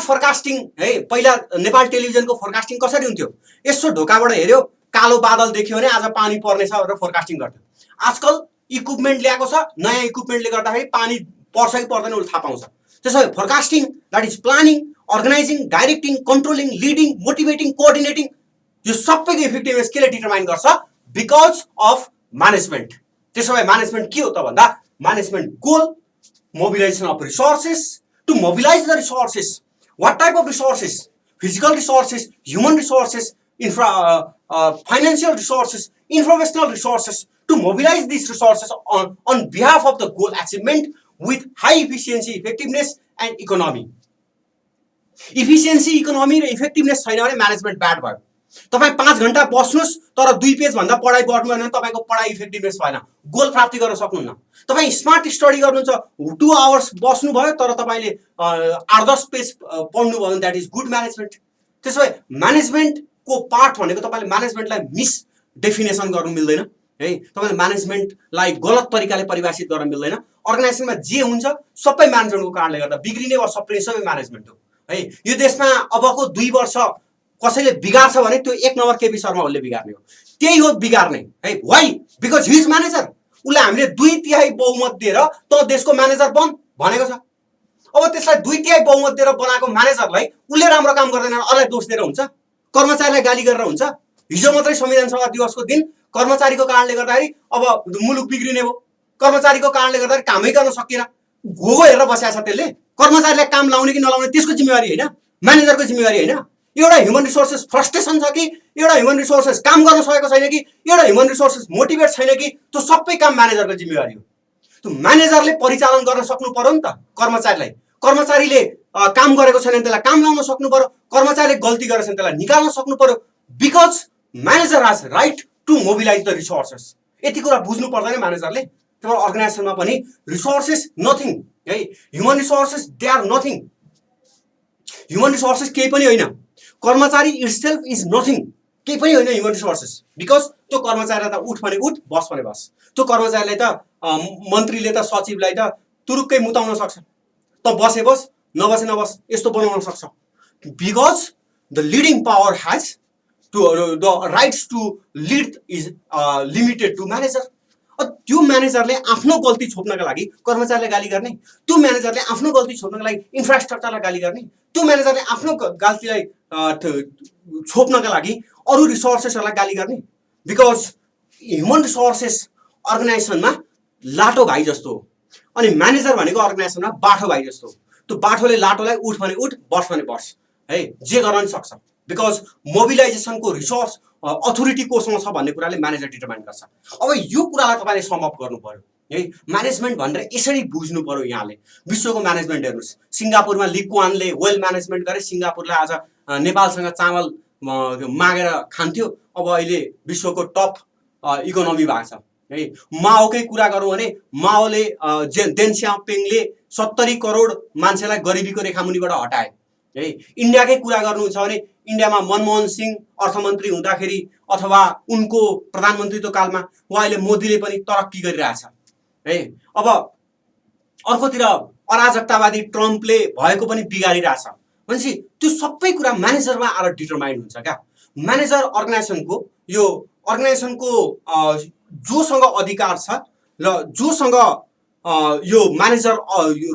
फोरकास्टिङ है। पहिला नेपाल टेलिभिजनको फोरकास्टिङ कसरी हुन्थ्यो? यसो ढोकाबाट हेर्यो, कालो बादल देख्यो भने आज पानी पर्नेछ भनेर फोरकास्टिङ गर्थ्यो। आजकल इक्विपमेन्ट ल्याएको छ, नयाँ इक्विपमेन्टले गर्दाखेरि पानी पर्छ कि पर्दैन उसले थाहा पाउँछ। त्यसो भए forecasting, that is planning, organizing, directing, controlling, leading, motivating, coordinating, यो सबैको इफेक्टिभनेस केले डिटरमाइन गर्छ? Because of management. त्यसो भए म्यानेजमेन्ट के हो त भन्दा, management goal, mobilization of resources, to mobilize the resources. What type of resources? Physical resources, human resources, financial resources, informational resources, to mobilize these resources on behalf of the goal achievement with high efficiency, effectiveness and economy. Efficiency, economy र effectiveness छैन भने management bad भयो। तपाई 5 घण्टा बस्नुस् तर 2 page भन्दा पढाइ गर्नु भने तपाईको पढाइ इफेक्टिभनेस भएन, गोल प्राप्ति गर्न सक्नुहुन्न। तपाई स्मार्ट स्टडी गर्नुहुन्छ, 2 आवर्स बस्नु भयो तर तपाईले 8-10 पेज पढ्नु भयो भने दैट इज गुड म्यानेजमेन्ट। त्यसो भए म्यानेजमेन्ट को पार्ट भनेको तपाईले म्यानेजमेन्टलाई मिस डेफिनेसन गर्नु मिल्दैन है। तपाईले म्यानेजमेन्टलाई गलत तरिकाले परिभाषित गर्न मिल्दैन। अर्गनाइजेसनमा जे हुन्छ सबै म्यानेजमेन्टको कारणले गर्दा बिग्रिने वा सप्रिने सबै म्यानेजमेन्ट हो है। यो देशमा अबको 2 वर्ष कसैले बिगार्छ भने त्यो 1 नम्बर केपी शर्मा ओलीले बिगार्ने हो। त्यही हो बिगार्ने है। Why? Because he is manager. उले हामीले 2/3 बहुमत दिएर त देशको म्यानेजर बन भनेको छ। अब त्यसलाई 2/3 बहुमत दिएर बनाएको म्यानेजरलाई उले राम्रो काम गर्दैन अरूलाई दोष दिएर हुन्छ? कर्मचारीलाई गाली गरेर हुन्छ? हिजो मात्रै संविधान सभा दिवसको दिन कर्मचारीको कारणले गर्दाखेरि अब मुलुक बिग्रिने भयो। कर्मचारीको कारणले गर्दाखेरि कामै गर्न सकिएन, घोगो हेरेर बसेको छ। त्यसले कर्मचारीलाई काम लाउने कि नलाउने त्यसको जिम्मेवारी हैन, म्यानेजरको जिम्मेवारी हैन। एउटा ह्युमन रिसोर्सेस फ्रस्ट्रेसन छ कि, एउटा ह्युमन रिसोर्सेस काम गर्न सकेको छैन कि, एउटा ह्युमन रिसोर्सेस मोटिभेट छैन कि, त्यो सबै काम म्यानेजरको जिम्मेवारी हो। त्यो म्यानेजरले परिचालन गर्न सक्नु पर्यो नि त कर्मचारीलाई। कर्मचारीले काम गरेको छैन भने त्यसलाई काम लाउन सक्नु पर्यो, कर्मचारीले गल्ती गरेछ भने त्यसलाई निकाल्न सक्नु पर्यो। Because manager has right to mobilize the resources. यति कुरा बुझ्नु पर्दैन म्यानेजरले। त्यो अर्गनाइजेसनमा पनि रिसोर्सेस नथिङ है। Human resources they are nothing. Human resources केही पनि होइन। कर्मचारी इटसेल्फ इज नथिङ, केही पनि होइन ह्युमन रिसोर्सेस। बिकज त्यो कर्मचारीलाई त उठ भने उठ, बस भने बस। त्यो कर्मचारीलाई त मन्त्रीले त सचिवलाई त तुरुक्कै मुताउन सक्छ। त बसे बस, नबसे नबस, यस्तो बनाउन सक्छ। Because the leading power has to the rights to lead is limited to manager. त्यो म्यानेजरले आफ्नो गल्ती छोप्नका लागि कर्मचारीलाई गाली गर्ने, त्यो म्यानेजरले आफ्नो गल्ती छोप्नका लागि इन्फ्रास्ट्रक्चरलाई गाली गर्ने, त्यो म्यानेजरले आफ्नो गल्तीलाई छोप्नका लागि अरू रिसोर्सेसहरूलाई गाली गर्ने। बिकज ह्युमन रिसोर्सेस अर्गनाइजेसनमा लाटो भाइ जस्तो हो, अनि म्यानेजर भनेको अर्गनाइजेसनमा बाठो भाइ जस्तो हो। त्यो बाठोले लाटोलाई उठ भने उठ, बस भने बस है, जे गर्न नि सक्छ। बिकज मोबिलाइजेसनको रिसोर्स अथोरिटी कोसँग छ भन्ने कुराले म्यानेजर डिटरमाइन गर्छ। अब यो कुरालाई तपाईले सम अप गर्नु पर्यो है। म्यानेजमेन्ट भनेर यसरी बुझ्नु पर्यो। यहाँले विश्वको म्यानेजमेन्ट हेर्नुस्, सिङ्गापुरमा ली कुवानले वेल म्यानेजमेन्ट गरे, सिङ्गापुरले आज नेपालसँग चामल मागेर खान्थ्यो, अब अहिले विश्वको टप इकोनोमी भएको छ है। माओकै कुरा गरौँ भने माओले देन स्याओपिङले 70 करोड मान्छेलाई गरिबीको रेखामुनिबाट हटाए है। इन्डियाकै कुरा गर्नुहुन्छ भने इन्डियामा मनमोहन सिंह अर्थमन्त्री हुँदाखेरि अथवा उनको प्रधानमन्त्रीत्व कालमा वा अहिले मोदीले पनि तरक्की गरिरहेछ है। अब अर्कोतिर अराजकतावादी ट्रम्पले भएको पनि बिगारिरहेछ भनेपछि त्यो सबै कुरा म्यानेजरमा आएर डिटरमाइन हुन्छ क्या। म्यानेजर अर्गनाइजेसनको यो अर्गनाइजेसनको जोसँग अधिकार छ र जोसँग यो म्यानेजर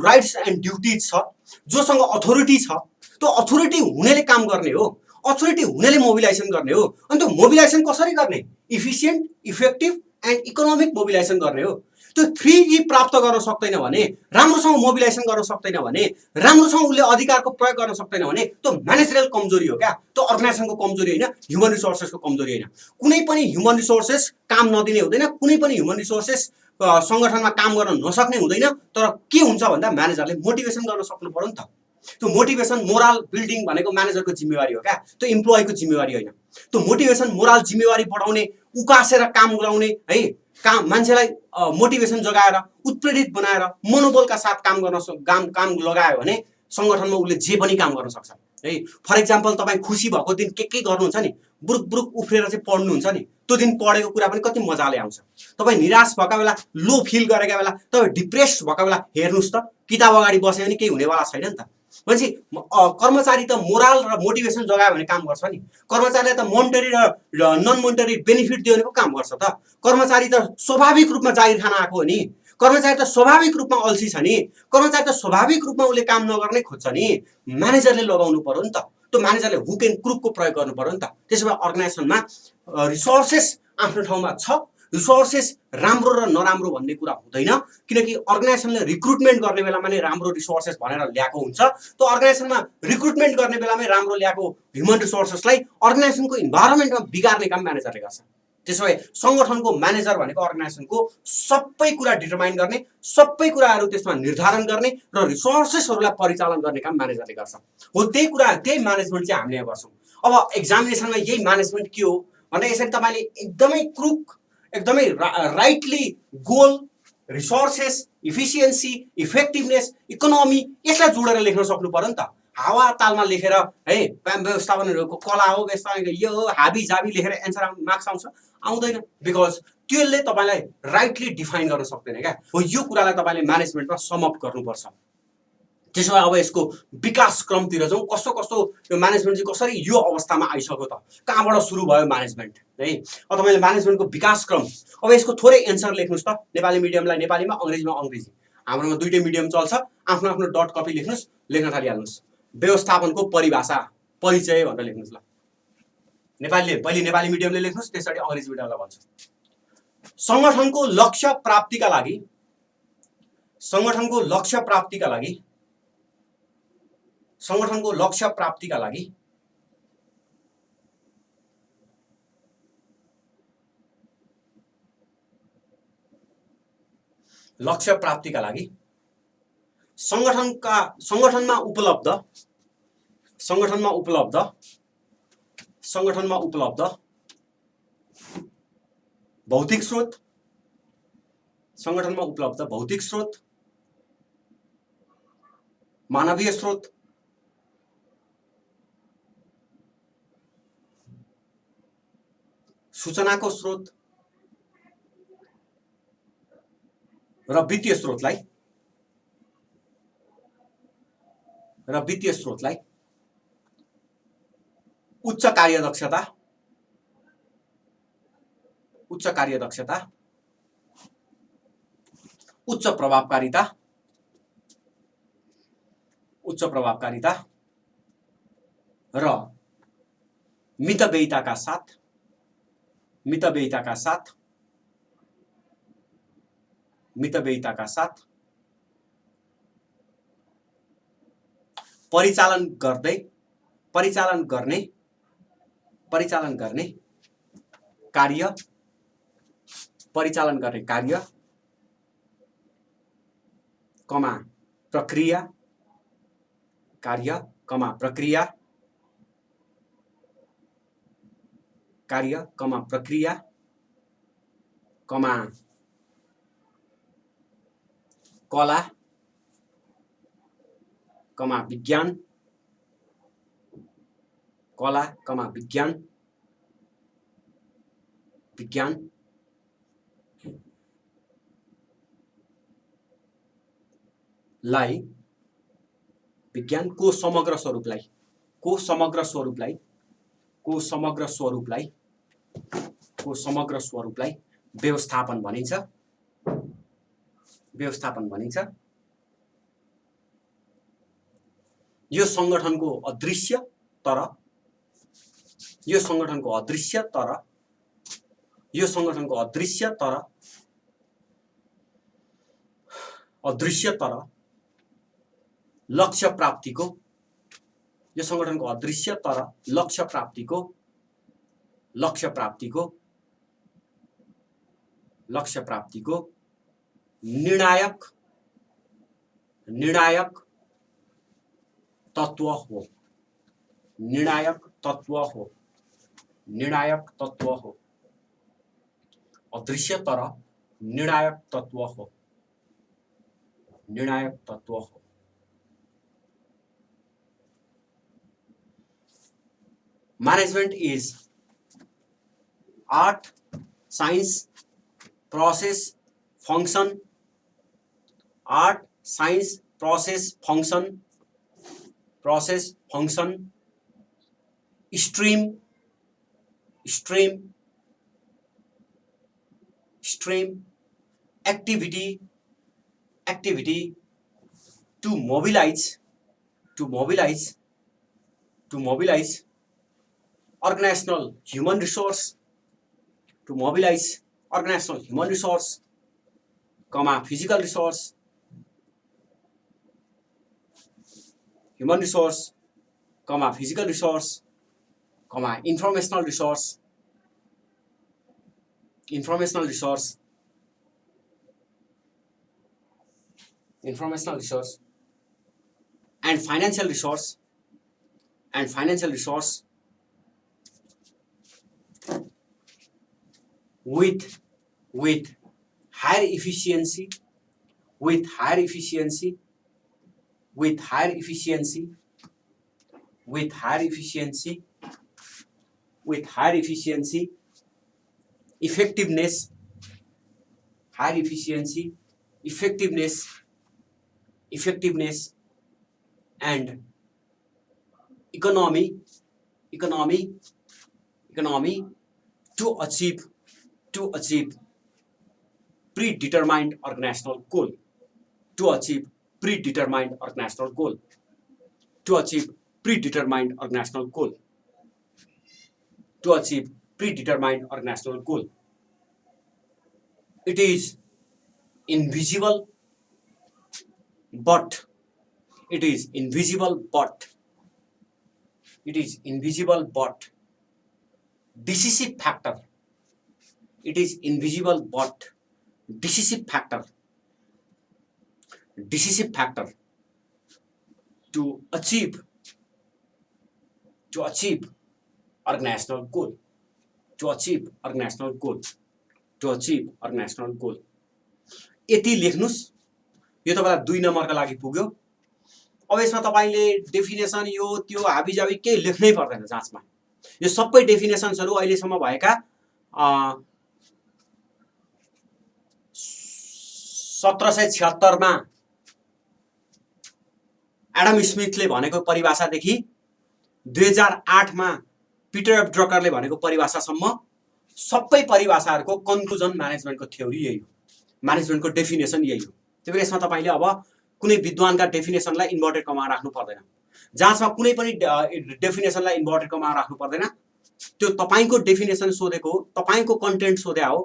राइट्स एन्ड ड्युटिज छ, जोसँग अथोरिटी छ, त्यो अथोरिटी हुनेले काम गर्ने हो, अथोरिटी हुनेले मोबिलाइजेसन गर्ने हो। अनि त्यो मोबिलाइजेसन कसरी गर्ने? Efficient, effective and economic mobilisation गर्ने हो। त्यो 3E प्राप्त गर्न सक्दैन भने, राम्रोसँग मोबिलाइजेसन गर्न सक्दैन भने, राम्रोसँग उसले अधिकारको प्रयोग गर्न सक्दैन भने त्यो म्यानेजरियल कमजोरी हो क्या। त्यो अर्गनाइजेसनको कमजोरी होइन, ह्युमन रिसोर्सेसको कमजोरी होइन। कुनै पनि ह्युमन रिसोर्सेस काम नदिने हुँदैन, कुनै पनि ह्युमन रिसोर्सेस सङ्गठनमा काम गर्न नसक्ने हुँदैन। तर के हुन्छ भन्दा म्यानेजरले मोटिभेसन गर्न सक्नु पर्यो नि त। त्यो मोटिभेसन मोरल बिल्डिङ भनेको म्यानेजरको जिम्मेवारी हो क्या, त्यो इम्प्लोइको जिम्मेवारी होइन। त्यो मोटिभेसन मोरल जिम्मेवारी बढाउने, उकासेर काम गराउने है, काम मान्छेलाई मोटिभेसन जगाएर उत्प्रेरित बनाएर मनोबलका साथ काम गर्न काम लगायो भने सङ्गठनमा उसले जे पनि काम गर्न सक्छ है। फर इक्जाम्पल तपाईँ खुसी भएको दिन के गर्नुहुन्छ नि, बुरुक बुरुक उफ्रेर चाहिँ पढ्नुहुन्छ नि, त्यो दिन पढेको कुरा पनि कति मजाले आउँछ। तपाईँ निराश भएका बेला, लो फिल गरेका बेला, तपाईँ डिप्रेस्ड भएका बेला हेर्नुहोस् त, किताब अगाडि बस्यो भने केही हुनेवाला छैन नि त। भनेपछि कर्मचारी त मोरल र मोटिभेसन जगायो भने काम गर्छ नि। कर्मचारीलाई त मोनिटरी र नन मोनिटरी बेनिफिट दियो भने पो काम गर्छ त। कर्मचारी त स्वाभाविक रूपमा जागिर खान आएको हो नि। कर्मचारी त स्वाभाविक रूपमा अल्छी छ नि। कर्मचारी त स्वाभाविक रूपमा उसले काम नगर्नै खोज्छ नि। म्यानेजरले लगाउनु पर्यो नि त, त्यो म्यानेजरले हुक एन्ड क्रुकको प्रयोग गर्नु पर्यो नि त। त्यसो भए अर्गनाइजेसनमा रिसोर्सेस आफ्नो ठाउँमा छ, रिसोर्सेस राम्रो र नराम्रो भन्ने कुरा हुँदैन, किनकि अर्गनाइजेसनले रिक्रुटमेन्ट गर्ने बेलामा नै राम्रो रिसोर्सेस भनेर ल्याएको हुन्छ। त्यो अर्गनाइजेसनमा रिक्रुटमेन्ट गर्ने बेलामै राम्रो ल्याएको ह्युमन रिसोर्सेसलाई अर्गनाइजेसनको इन्भाइरोमेन्टमा बिगार्ने काम म्यानेजरले गर्छ। त्यसो भए सङ्गठनको म्यानेजर भनेको अर्गनाइजेसनको सबै कुरा डिटरमाइन गर्ने, सबै कुराहरू त्यसमा निर्धारण गर्ने र रिसोर्सेसहरूलाई परिचालन गर्ने काम म्यानेजरले गर्छ। हो त्यही कुरा, त्यही म्यानेजमेन्ट चाहिँ हामीले यहाँ गर्छौँ। अब एक्जामिनेसनमा यही म्यानेजमेन्ट के हो भन्दा यसरी तपाईँले एकदमै क्रुक, एकदमै rightly goal, resources, efficiency, effectiveness, economy यसलाई जोडेर लेख्न सक्नु पर्यो नि त। हावा तालमा लेखेर है व्यवस्थापनहरूको कला हो, व्यवस्थापन यो हो, हाबी जाबी लेखेर एन्सर मार्क्स आउँछ? आउँदैन, बिकज त्यसले तपाईँलाई राइटली डिफाइन गर्न सक्दैन क्या। हो यो कुरालाई तपाईँले म्यानेजमेन्टमा समअप गर्नुपर्छ। त्यसो भए अब यसको विकास क्रमतिर जाउँ। कस्तो कस्तो यो म्यानेजमेन्ट चाहिँ कसरी यो अवस्थामा आइसक्यो त, कहाँबाट सुरु भयो म्यानेजमेन्ट है। अब तपाईँले म्यानेजमेन्टको विकास क्रम, अब यसको थोरै एन्सर लेख्नुहोस् त। नेपाली मिडियमलाई नेपालीमा, अङ्ग्रेजीमा अङ्ग्रेजी। हाम्रोमा दुईटै मिडियम चल्छ। आफ्नो आफ्नो डट कपी लेख्नुहोस्, लेख्न थालिहाल्नुहोस्। व्यवस्थापनको परिभाषा, परिचय भनेर लेख्नुहोस् ल। नेपालीले पहिले नेपाली मिडियमले लेख्नुहोस्, त्यसरी अङ्ग्रेजी मिडियमलाई भन्छु। सङ्गठनको लक्ष्य प्राप्तिका लागि, सङ्गठनको लक्ष्य प्राप्तिका लागि, सङ्गठनको लक्ष्य प्राप्तिका लागि लक्ष्य प्राप्तिका लागि सङ्गठनमा उपलब्ध भौतिक स्रोत, सङ्गठनमा उपलब्ध भौतिक स्रोत, मानवीय स्रोत, सूचनाको स्रोत र वित्तीय स्रोतलाई उच्च कार्यदक्षता, उच्च प्रभावकारिता र मितव्ययिताका साथ परिचालन गर्ने कार्य, प्रक्रिया, कला, विज्ञान, लाई, विज्ञानको समग्र स्वरूपलाई व्यवस्थापन भनिन्छ। यो सङ्गठनको अदृश्य तर लक्ष्य प्राप्तिको, यो सङ्गठनको अदृश्य तर लक्ष्य प्राप्तिको निर्णायक तत्व हो। अदृश्य तर निर्णायक तत्व हो। Management is art, science, process, function. Art, science, process, function, stream, stream, stream, activity, activity, to mobilize, to mobilize, to mobilize, organizational human resource, to mobilize organizational human resource, comma, physical resource, human resource, comma, physical resource, comma, informational resource, informational resource, informational resource, and financial resource, and financial resource, with higher efficiency, with higher efficiency, with higher efficiency, with higher efficiency, with higher efficiency, effectiveness, higher efficiency, effectiveness, effectiveness, and economy, economy, economy, to achieve predetermined organizational goal, to achieve predetermined organizational goal, to achieve predetermined organizational goal, to achieve predetermined organizational goal. It is invisible, but it is invisible, but it is invisible, but decisive factor. It is invisible, but decisive factor. Decisive factor to achieve organizational goal, to achieve organizational goal, to achieve organizational goal. यति लेख्नुस्, यो तपाईलाई 2 नम्बरका लागि पुग्यो। अब यसमा तपाईले definition यो त्यो हाबीजाबी केही लेख्नै पर्दैन जाँचमा। यो सबै डेफिनेसन्सहरु अहिले सम्म भएका 1776 मा एडम स्मिथले भनेको परिभाषादेखि 2008 मा पिटर एफ ड्रकरले भनेको परिभाषासम्म सबै परिभाषाहरुको कन्क्लुजन म्यानेजमेन्टको थ्योरी यही हो, म्यानेजमेन्टको डेफिनेसन यही हो। त्यसैले यसमा तपाईले अब कुनै विद्वानका डेफिनेसनलाई इन्भर्टेड कमा राख्नु पर्दैन, जाँचमा कुनै पनि डेफिनेसनलाई इन्भर्टेड कमा राख्नु पर्दैन। त्यो तपाईको डेफिनेसन सोधेको हो, तपाईको कन्टेन्ट सोध्या हो।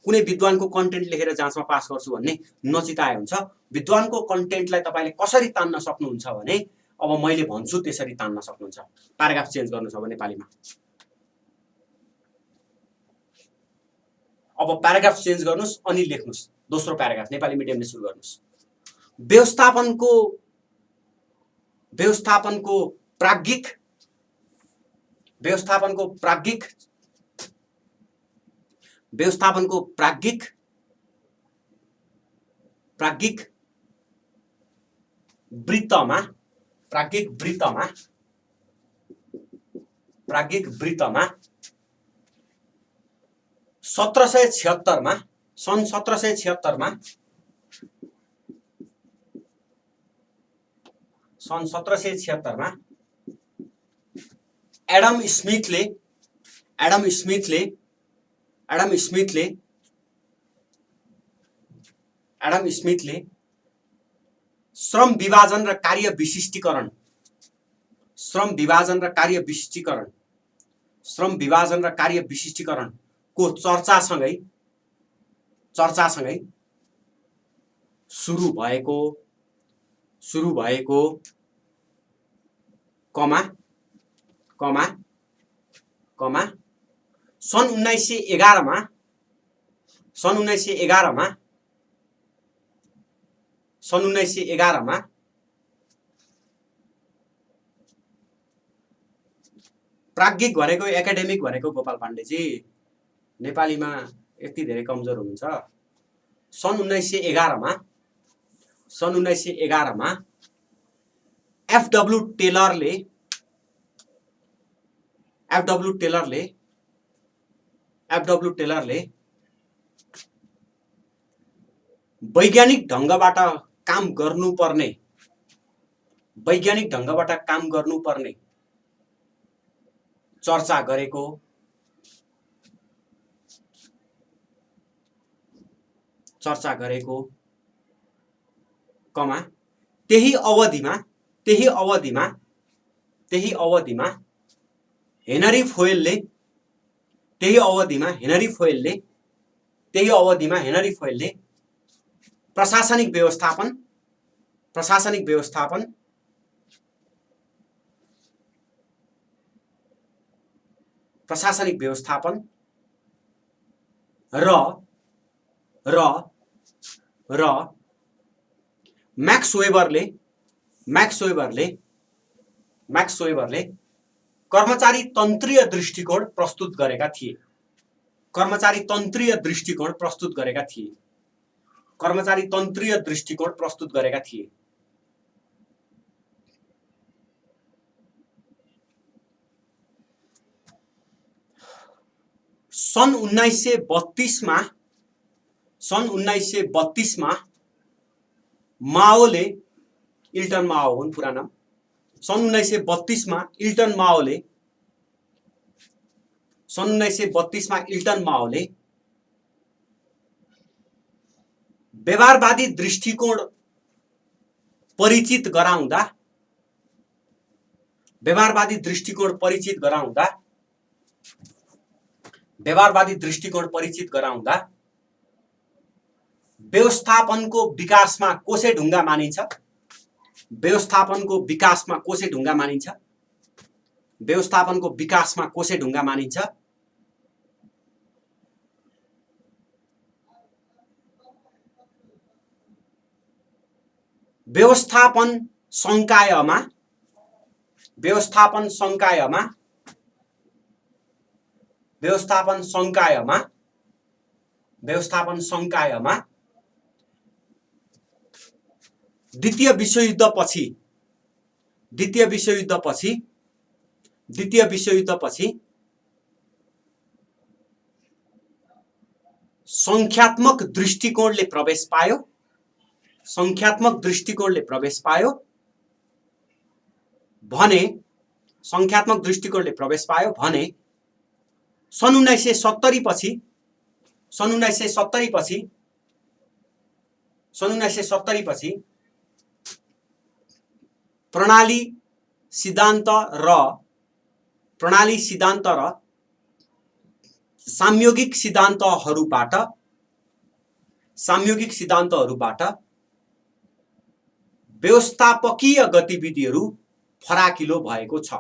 कुनै विद्वानको कन्टेन्ट लेखेर जाँचमा पास गर्छु भन्ने नचिताए हुन्छ। विद्वानको कन्टेन्टलाई तपाईले कसरी तान्न सक्नुहुन्छ भने अब मैले भन्छु त्यसरी तान्न सक्नुहुन्छ। प्याराग्राफ चेन्ज गर्नु छ भने नेपालीमा, अब प्याराग्राफ चेन्ज गर्नुस् अनि लेख्नुस्। दोस्रो प्याराग्राफ नेपाली मिडियमले सुरु गर्नुस्। व्यवस्थापनको प्राज्ञिक वृत्तमा 1776 मा सन् 1776 मा एडम स्मिथले श्रम विभाजन र कार्य विशिष्टीकरण को चर्चासँगै सुरु भएको कमा सन् 1911 मा प्राज्ञिक भनेको एकाडेमिक भनेको गोपाल पाण्डेजी नेपालीमा यति धेरै कमजोर हुनुहुन्छ। सन् 1911 मा एफडब्ल्यू एफडब्ल्यू टेलरले वैज्ञानिक ढंगबाट काम गर्नुपर्ने चर्चा गरेको कमा त्यही अवधिमा हेनरी फोयलले प्रशासनिक व्यवस्थापन र मैक्स वेबरले कर्मचारी तन्त्रीय दृष्टिकोण प्रस्तुत गरेका थिए। सन् 1932 मा माओले इल्टन माओ हुन् पुरा नाम। सन् 1932 मा इल्टन माओले व्यवहारवादी दृष्टिकोण परिचित गराउँदा व्यवस्थापनको विकासमा कोसे ढुङ्गा मानिन्छ। व्यवस्थापन संकायमा द्वितीय विश्वयुद्धपछि संख्यात्मक दृष्टिकोणले प्रवेश पायो भने सन् 1970 पछि प्रणाली सिद्धान्त र साम्योगिक सिद्धान्तहरूबाट व्यवस्थापकीय गतिविधिहरू फराकिलो भएको छ।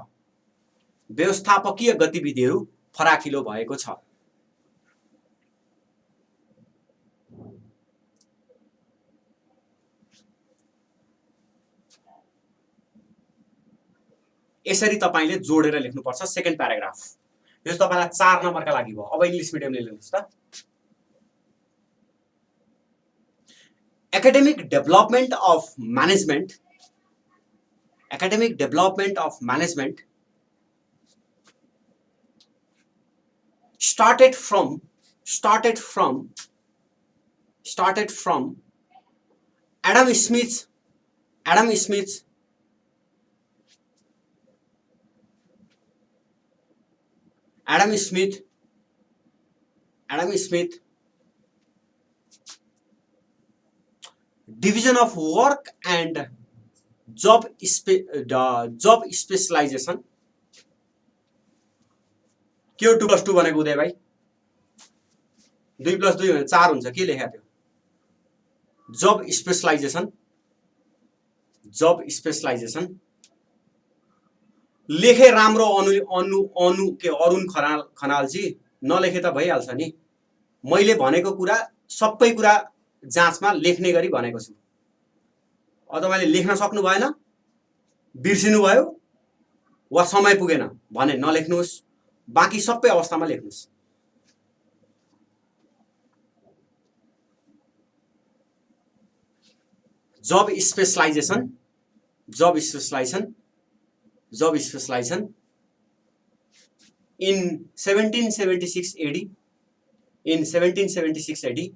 यसरी तपाईले जोडेर लेख्नुपर्छ सेकेन्ड प्याराग्राफ। यो तपाईलाई 4 नम्बरका लागि भयो। अब इंग्लिश मिडियमले लेख्नुस् त। Academic development of management started from Adam Smith's division of work and job specialization। के 2+2 भनेको उदय भाइ? 2+2 भने 4 हुन्छ। के लेख्या थियो? जब स्पेशलाइजेसन लेखे राम्रो अरुण खनाल जी, नलेखे त भइहाल्छ नि। मैले भनेको कुरा सबै कुरा जाँचमा लेख्ने गरी भनेको छु। अ तपाईले लेख्न सक्नु भएन, बिर्सिनु भयो वा समय पुगेन भने नलेख्नुस्, बाँकी सबै अवस्थामा लेख्नुस्। जब स्पेशलाइजेसन in 1776 AD. In 1776 AD,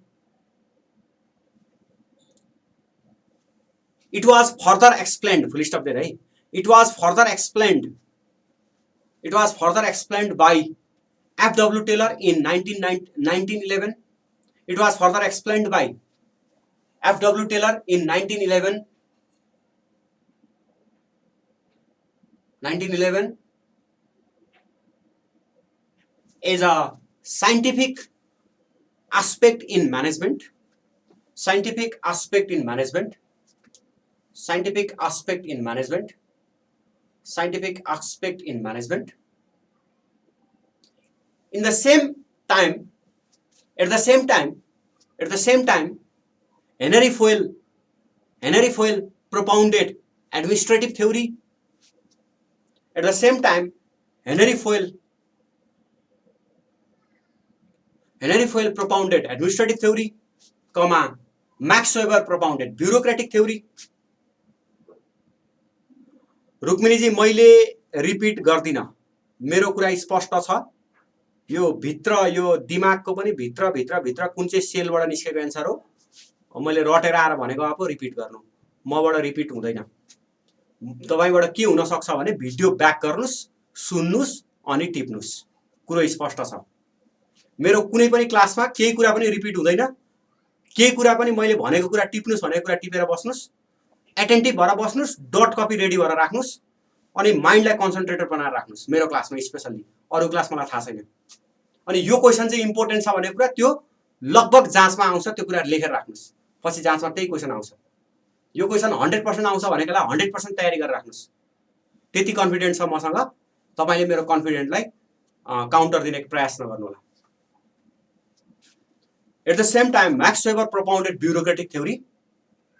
it was further explained. Full stop there, right? It was further explained. It was further explained by F.W. Taylor in 1911. It was further explained by F.W. Taylor in 1911. 1911 is a scientific aspect in management. Scientific aspect in management. Scientific aspect in management. Scientific aspect in management. In the same time, at the same time, Henry Fowell propounded administrative theory. At the same time, Henry Fowell propounded administrative theory, comma, Max Weber propounded bureaucratic theory. रुक्मिनीजी मैले repeat गर्दिन, मेरो कुरा स्पष्ट छ। यो भित्र यो दिमागको पनि भित्र भित्र भित्र कुन चाहिँ सेलबाट निस्केको एन्सर हो, मैले रटेर आएर भनेको आप रिपिट गर्नु, मबाट रिपिट हुँदैन। तपाईबाट के हुन सक्छ भने भिडियो ब्याक गर्नुस्, सुन्नुस् अनि टिप्नुस्, कुरो स्पष्ट छ। मेरो कुनै पनि क्लासमा केही कुरा पनि रिपिट हुँदैन, केही कुरा पनि मैले भनेको कुरा टिप्नुस् भनेको कुरा टिपेर बस्नुस्, एटेन्टिभ भएर बस्नुस्, डट कपी रेडी भएर राख्नुस् अनि माइन्डलाई कन्सन्ट्रेटेड बनाएर राख्नुस्। मेरो क्लासमा स्पेशली, अरु क्लास मलाई थाहा छैन। अनि यो क्वेशन चाहिँ इम्पोर्टेन्ट छ भन्ने कुरा त्यो लगभग जाँचमा आउँछ, त्यो कुरा लेखेर राख्नुस्, पछि जाँचमा त्यही क्वेशन आउँछ। यो क्वेशन 100% आउँछ भनेकोलाई 100% तयारी गरेर राख्नुस्। त्यति कन्फिडेन्ट छ मसँग, तपाईले मेरो कन्फिडेन्टलाई काउन्टर दिने प्रयास नगर्नु होला। At the same time, Max Weber propounded bureaucratic theory.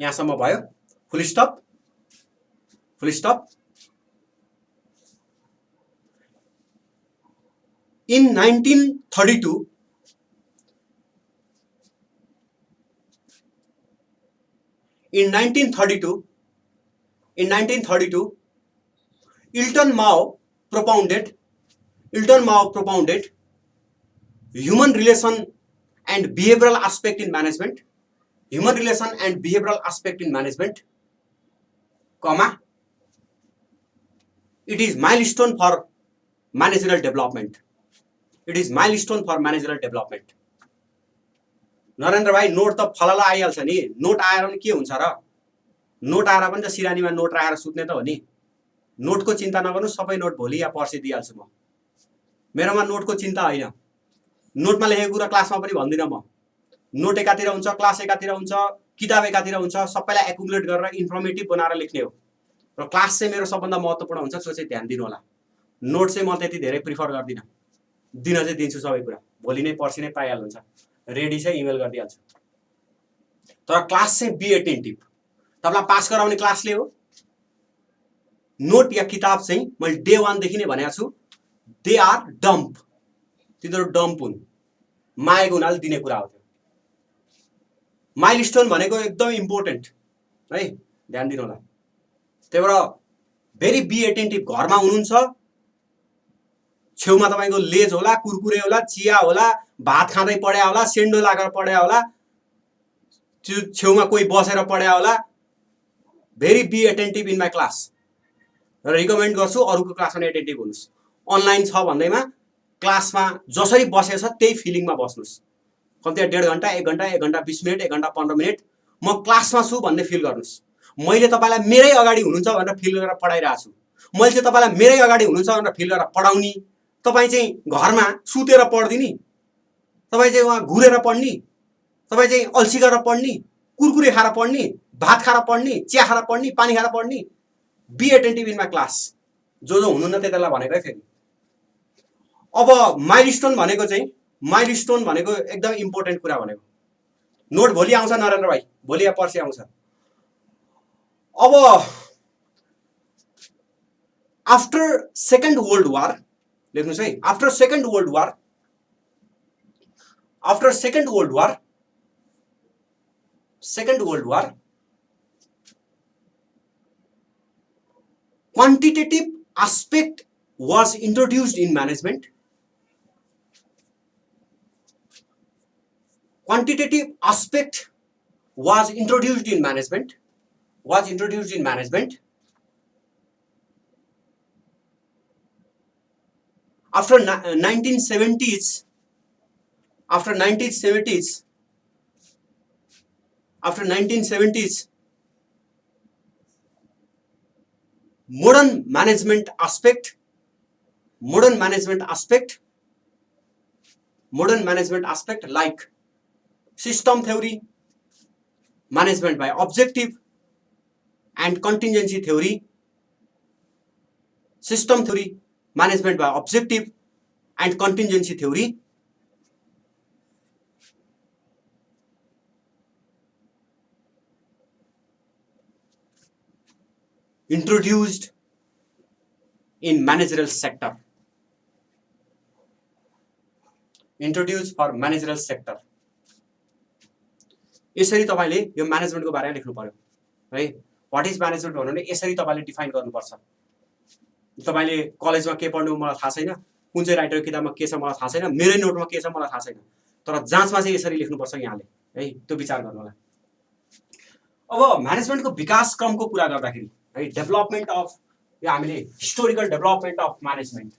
यहाँसम्म भयो, फुल stop, full stop. In 1932, in 1932, Elton Mao propounded human relation and behavioral aspect in management. Human relation and behavioral aspect in management, comma, it is milestone for managerial development. It is milestone for managerial development. Narendra भाइ note त फलाला आइहाल्छ नि, note आएर पनि के हुन्छ र? Note आएर पनि त सिरानीमा नोट राखेर सुत्ने त हो नि। नोटको चिन्ता नगर्नु, सबै नोट भोलि या पर्सि दिइहाल्छु म। मेरोमा नोटको चिन्ता होइन। नोटमा लेखेको कुरा क्लासमा पनि भन्दिन म। नोट एकातिर हुन्छ, क्लास एकातिर हुन्छ, किताब एकातिर हुन्छ, सबैलाई एकुमुलेट गरेर इन्फर्मेटिभ बनाएर लेख्ने हो। र क्लास चाहिँ मेरो सबभन्दा महत्त्वपूर्ण हुन्छ, त्यो चाहिँ ध्यान दिनु होला। नोट चाहिँ म त्यति धेरै प्रिफर गर्दिन, दिन चाहिँ दिन्छु सबै कुरा, भोलि नै पर्सि नै पाइहाल्नुहुन्छ, रेडी चाहिँ इमेल गरिदिइहाल्छु। तर क्लास चाहिँ बी एटेन्टिभ, तपाईलाई पास गराउने क्लासले हो। नोट या किताब चाहिँ मैले डे 1 देखि नै भनेको छु, दे आर डम्प, तिनीहरू डम्प हुन्, मागेको हुनाले दिने कुरा हो। त्यो माइलस्टोन भनेको एकदम इम्पोर्टेन्ट है, ध्यान दिनु होला। त्यही भएर भेरी बी एटेन्टिभ। घरमा हुनुहुन्छ, छेउमा तपाईको लेज होला, कुरकुरे होला, चिया होला, भात खाँदै पढ्या होला, सेन्डो लागेर पढ्या होला, त्यो छेउमा कोही बसेर पढ्या होला। Very be attentive in my class. र रिकमेन्ड गर्छु अरूको क्लासमा एटेन्टिभ हुनुस्। अनलाइन छ भन्दैमा क्लासमा जसरी बसेछ त्यही फिलिङमा बस्नुस्। कम्ती 1.5 घण्टा, 1 घण्टा, 1 घण्टा 20 मिनट, 1 घण्टा 15 मिनट म क्लासमा छु भन्ने फिल गर्नुस्। मैले तपाईलाई मेरै अगाडि हुनुहुन्छ भनेर फिल गरेर पढाइरहेको छु। मैले चाहिँ तपाईलाई मेरै अगाडि हुनुहुन्छ भनेर फिल गरेर पढाउनी। तपाई चाहिँ घरमा सुतेर पढ्दिनी, तपाई चाहिँ वहाँ घुरेर पढ्नी, तपाई चाहिँ अल्छी गरेर पढ्नी, कुरकुरे खाएर पढ्नी, भात खाएर पढ्नी, चिया खाएर पढ्नी, पानी खाएर पढ्नी। Be attentive in my class. जो हुनुहुन्न त्यतिलाई भनेको है फेरि। अब माइलस्टोन भनेको चाहिँ, माइलस्टोन भनेको एकदम इम्पोर्टेन्ट कुरा भनेको। नोट भोलि आउँछ नरेन्द्र भाइ, भोलि या पर्सि आउँछ। अब आफ्टर सेकेन्ड वर्ल्ड वार, लेख्नुस् है, after second world war, after second world war, second world war, quantitative aspect was introduced in management. quantitative aspect was introduced in management. After 1970s, after 1970s, modern management aspect like system theory, management by objective and contingency theory, system theory, management by objective and contingency theory, introduced in managerial sector. Introduced for managerial sector. यसरी तपाईले यो म्यानेजमेन्टको बारेमा लेख्नु पर्यो है. What is management भन्नु यसरी तपाईले डिफाइन गर्नुपर्छ. तपाईले कलेजमा के पढ्नु मलाई थाहा छैन, कुन चाहिँ राइटरको किताबमा के छ मलाई थाहा छैन, मेरै नोटमा के छ मलाई थाहा छैन, तर जाँचमा चाहिँ यसरी लेख्नुपर्छ यहाँले है. त्यो विचार गर्नु होला. अब म्यानेजमेन्टको विकास क्रमको कुरा गर्दाखेरि है, डेभलपमेन्ट अफ यो हामीले historical development of management.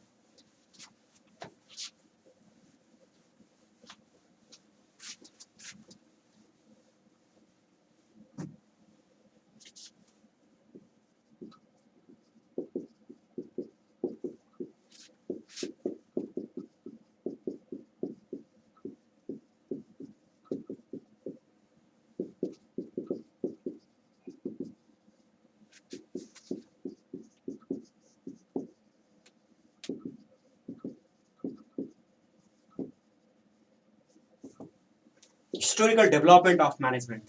Historical development of management.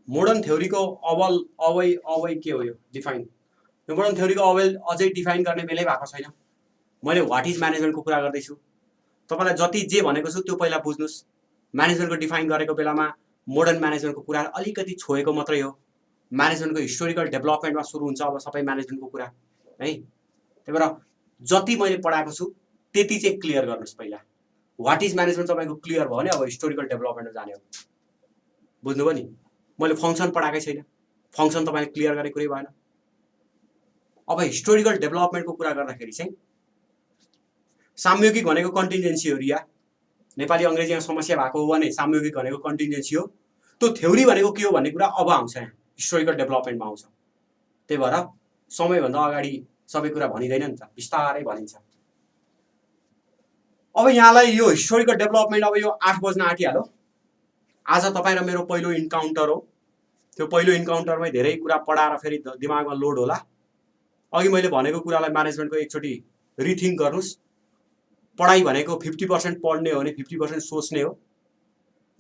Modern थ्योरीको अवै के हो यो डिफाइन. यो मोडर्न थ्योरीको अवै अझै डिफाइन गर्ने बेलै भएको छैन. मैले व्हाट इज म्यानेजमेन्टको कुरा गर्दैछु. तपाईलाई जति जे भनेको छु त्यो पहिला बुझ्नुस्. म्यानेजमेन्टको डिफाइन गरेको बेलामा मोडर्न म्यानेजमेन्टको कुरा अलिकति छोएको मात्रै हो. म्यानेजमेन्टको हिस्टोरिकल डेभलपमेन्टमा सुरु हुन्छ अब सबै म्यानेजमेन्टको कुरा है. त्यही भएर जति मैले पढाएको छु त्यति चाहिँ क्लियर गर्नुस् पहिला. व्हाट इज म्यानेजमेन्ट तपाईको क्लियर भयो भने अब हिस्टोरिकल डेभलपमेन्टमा जाने हो. बुझ्नुभयो नि. मैले फंक्सन पढाएकै छैन, फंक्सन तपाईले क्लियर गर्ने कुरै भएन. अब हिस्टोरिकल डेभलपमेन्टको कुरा गर्दाखेरि चाहिँ सामयोगिक भनेको कन्टिन्जेन्सी हो रिया. नेपाली अंग्रेजीमा समस्या भएको हो भने सामयोगिक भनेको कन्टिन्जेन्सी हो. त्यो थ्योरी भनेको के हो भन्ने कुरा अब आउँछ, यहाँ हिस्टोरिकल डेभलपमेन्टमा आउँछ. त्यही भएर समयभन्दा अगाडि सबै कुरा भनिदैन नि त, बिस्तारै भनिन्छ. अब यहाँलाई यो हिस्टोरिकल डेभलपमेन्ट अब यो 8 बज्न आँटिहाल्यो. आज तपाईँ र मेरो पहिलो इन्काउन्टर हो. त्यो पहिलो इन्काउन्टरमै धेरै कुरा पढाएर फेरि दिमागमा लोड होला. अघि मैले भनेको कुरालाई म्यानेजमेन्टको एकचोटि रिथिङ्क गर्नुस्. पढाइ भनेको 50% पढ्ने हो भने 50% सोच्ने हो.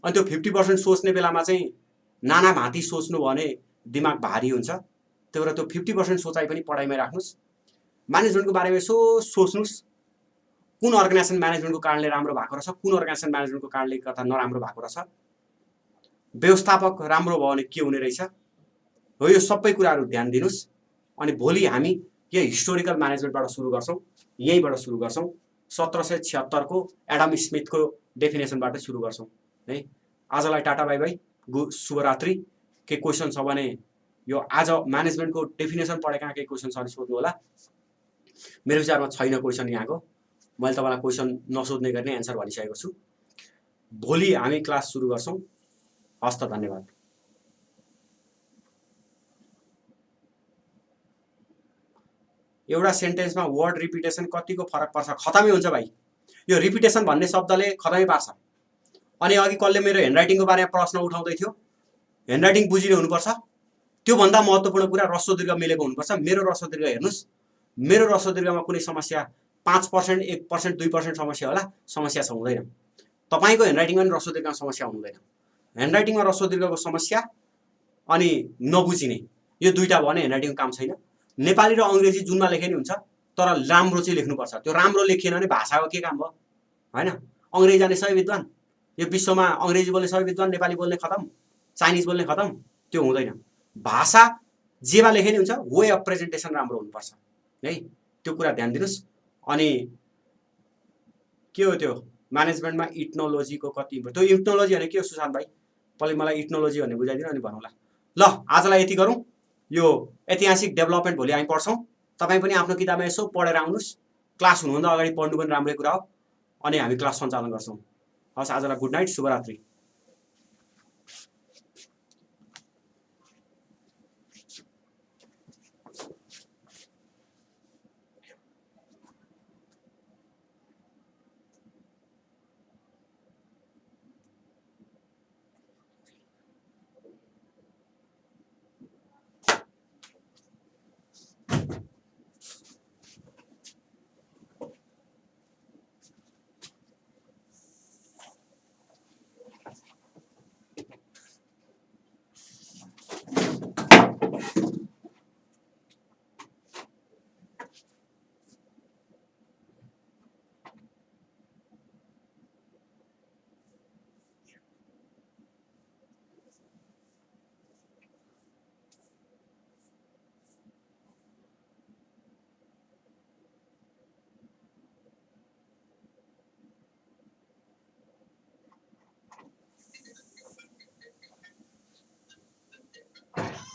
अनि त्यो 50% सोच्ने बेलामा चाहिँ नाना भाँति सोच्नु भने दिमाग भारी हुन्छ. त्यही भएर त्यो 50% सोचाइ पनि पढाइमै राख्नुस्. म्यानेजमेन्टको बारेमा यसो सोच्नुस्. कुन अर्गनाइजेसन म्यानेजमेन्टको कारणले राम्रो भएको रहेछ, कुन अर्गनाइजेसन म्यानेजमेन्टको कारणले गर्दा नराम्रो भएको रहेछ, व्यवस्थापक राम्रो भयो भने के हुने रहेछ हो. यो सबै कुराहरू ध्यान दिनुस्. अनि भोलि हामी यो हिस्टोरिकल म्यानेजमेन्टबाट सुरु गर्छौं. यहीँबाट सुरु गर्छौं. 1776 को एडम स्मिथको डेफिनेसनबाट सुरु गर्छौं है. आजलाई टाटा बाइ बाइ, शुभरात्रि. के क्वेशन छ भने यो आज म्यानेजमेन्टको डेफिनेसन पढेका केही क्वेशन छ भने सोध्नु होला. मेरो विचारमा छैन क्वेशन यहाँको. मैले तपाईलाई क्वेशन नसोध्ने गर्ने एन्सर भनिसकेको छु. भोलि हामी क्लास सुरु गर्छौं. हस् त, धन्यवाद. एउटा सेन्टेन्समा वर्ड रिपिटेसन कतिको फरक पर्छ? खतमै हुन्छ भाइ. यो रिपिटेसन भन्ने शब्दले खतमै पार्छ. अनि अघि कसले मेरो ह्यान्डराइटिङको बारेमा प्रश्न उठाउँदै थियो. ह्यान्डराइटिङ बुझिने हुनुपर्छ. त्यो भन्दा महत्त्वपूर्ण कुरा ह्रस्व दीर्घ मिलेको हुनुपर्छ. मेरो ह्रस्व दीर्घ हेर्नुस्. मेरो ह्रस्व दीर्घमा कुनै समस्या 5%, 1%, 2% समस्या होला, समस्या छ हुँदैन. तपाईको ह्यान्डराइटिङमा पनि ह्रस्व दीर्घमा समस्या हुँदैन. ह्यान्डराइटिङमा ह्रस्व दीर्घको समस्या अनि नबुझिने यो दुईटा भयो भने ह्यान्डराइटिङको काम छैन. नेपाली र अंग्रेजी जुनमा लेखे नि हुन्छ, तर राम्रो चाहिँ लेख्नुपर्छ. त्यो राम्रो लेखिएन भने भाषाको के काम भयो हैन. अंग्रेजी जाने सबै विद्वान, यो विश्वमा अंग्रेजी बोल्ने सबै विद्वान, नेपाली बोल्ने खतम, चाइनिज बोल्ने खतम. त्यो हुँदैन. भाषा जेमा लेखे नि हुन्छ, वे अफ प्रेजेन्टेसन राम्रो हुनुपर्छ है. त्यो कुरा ध्यान दिनुस्. अनि के हो त्यो म्यानेजमेन्टमा इट्नोलोजीको कति त्यो इट्नोलोजी भने के हो सुशान्त भाइ? पहिले मलाई इट्नोलोजी भन्ने बुझाइदिनु अनि भनौँला। ल आजलाई यति गरौँ। यो ऐतिहासिक डेभलपमेन्ट भोलि हामी पढ्छौँ। तपाईँ पनि आफ्नो किताबमा यसो पढेर आउनुहोस्। क्लास हुनुभन्दा अगाडि पढ्नु पनि राम्रै कुरा हो। अनि हामी क्लास सञ्चालन गर्छौँ। हस् आजलाई गुड नाइट, शुभरात्रि।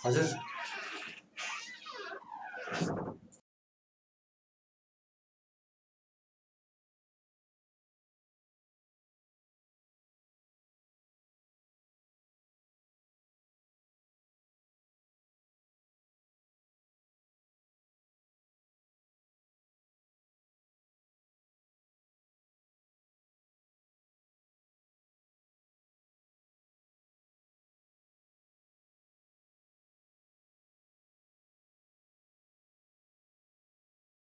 हजुर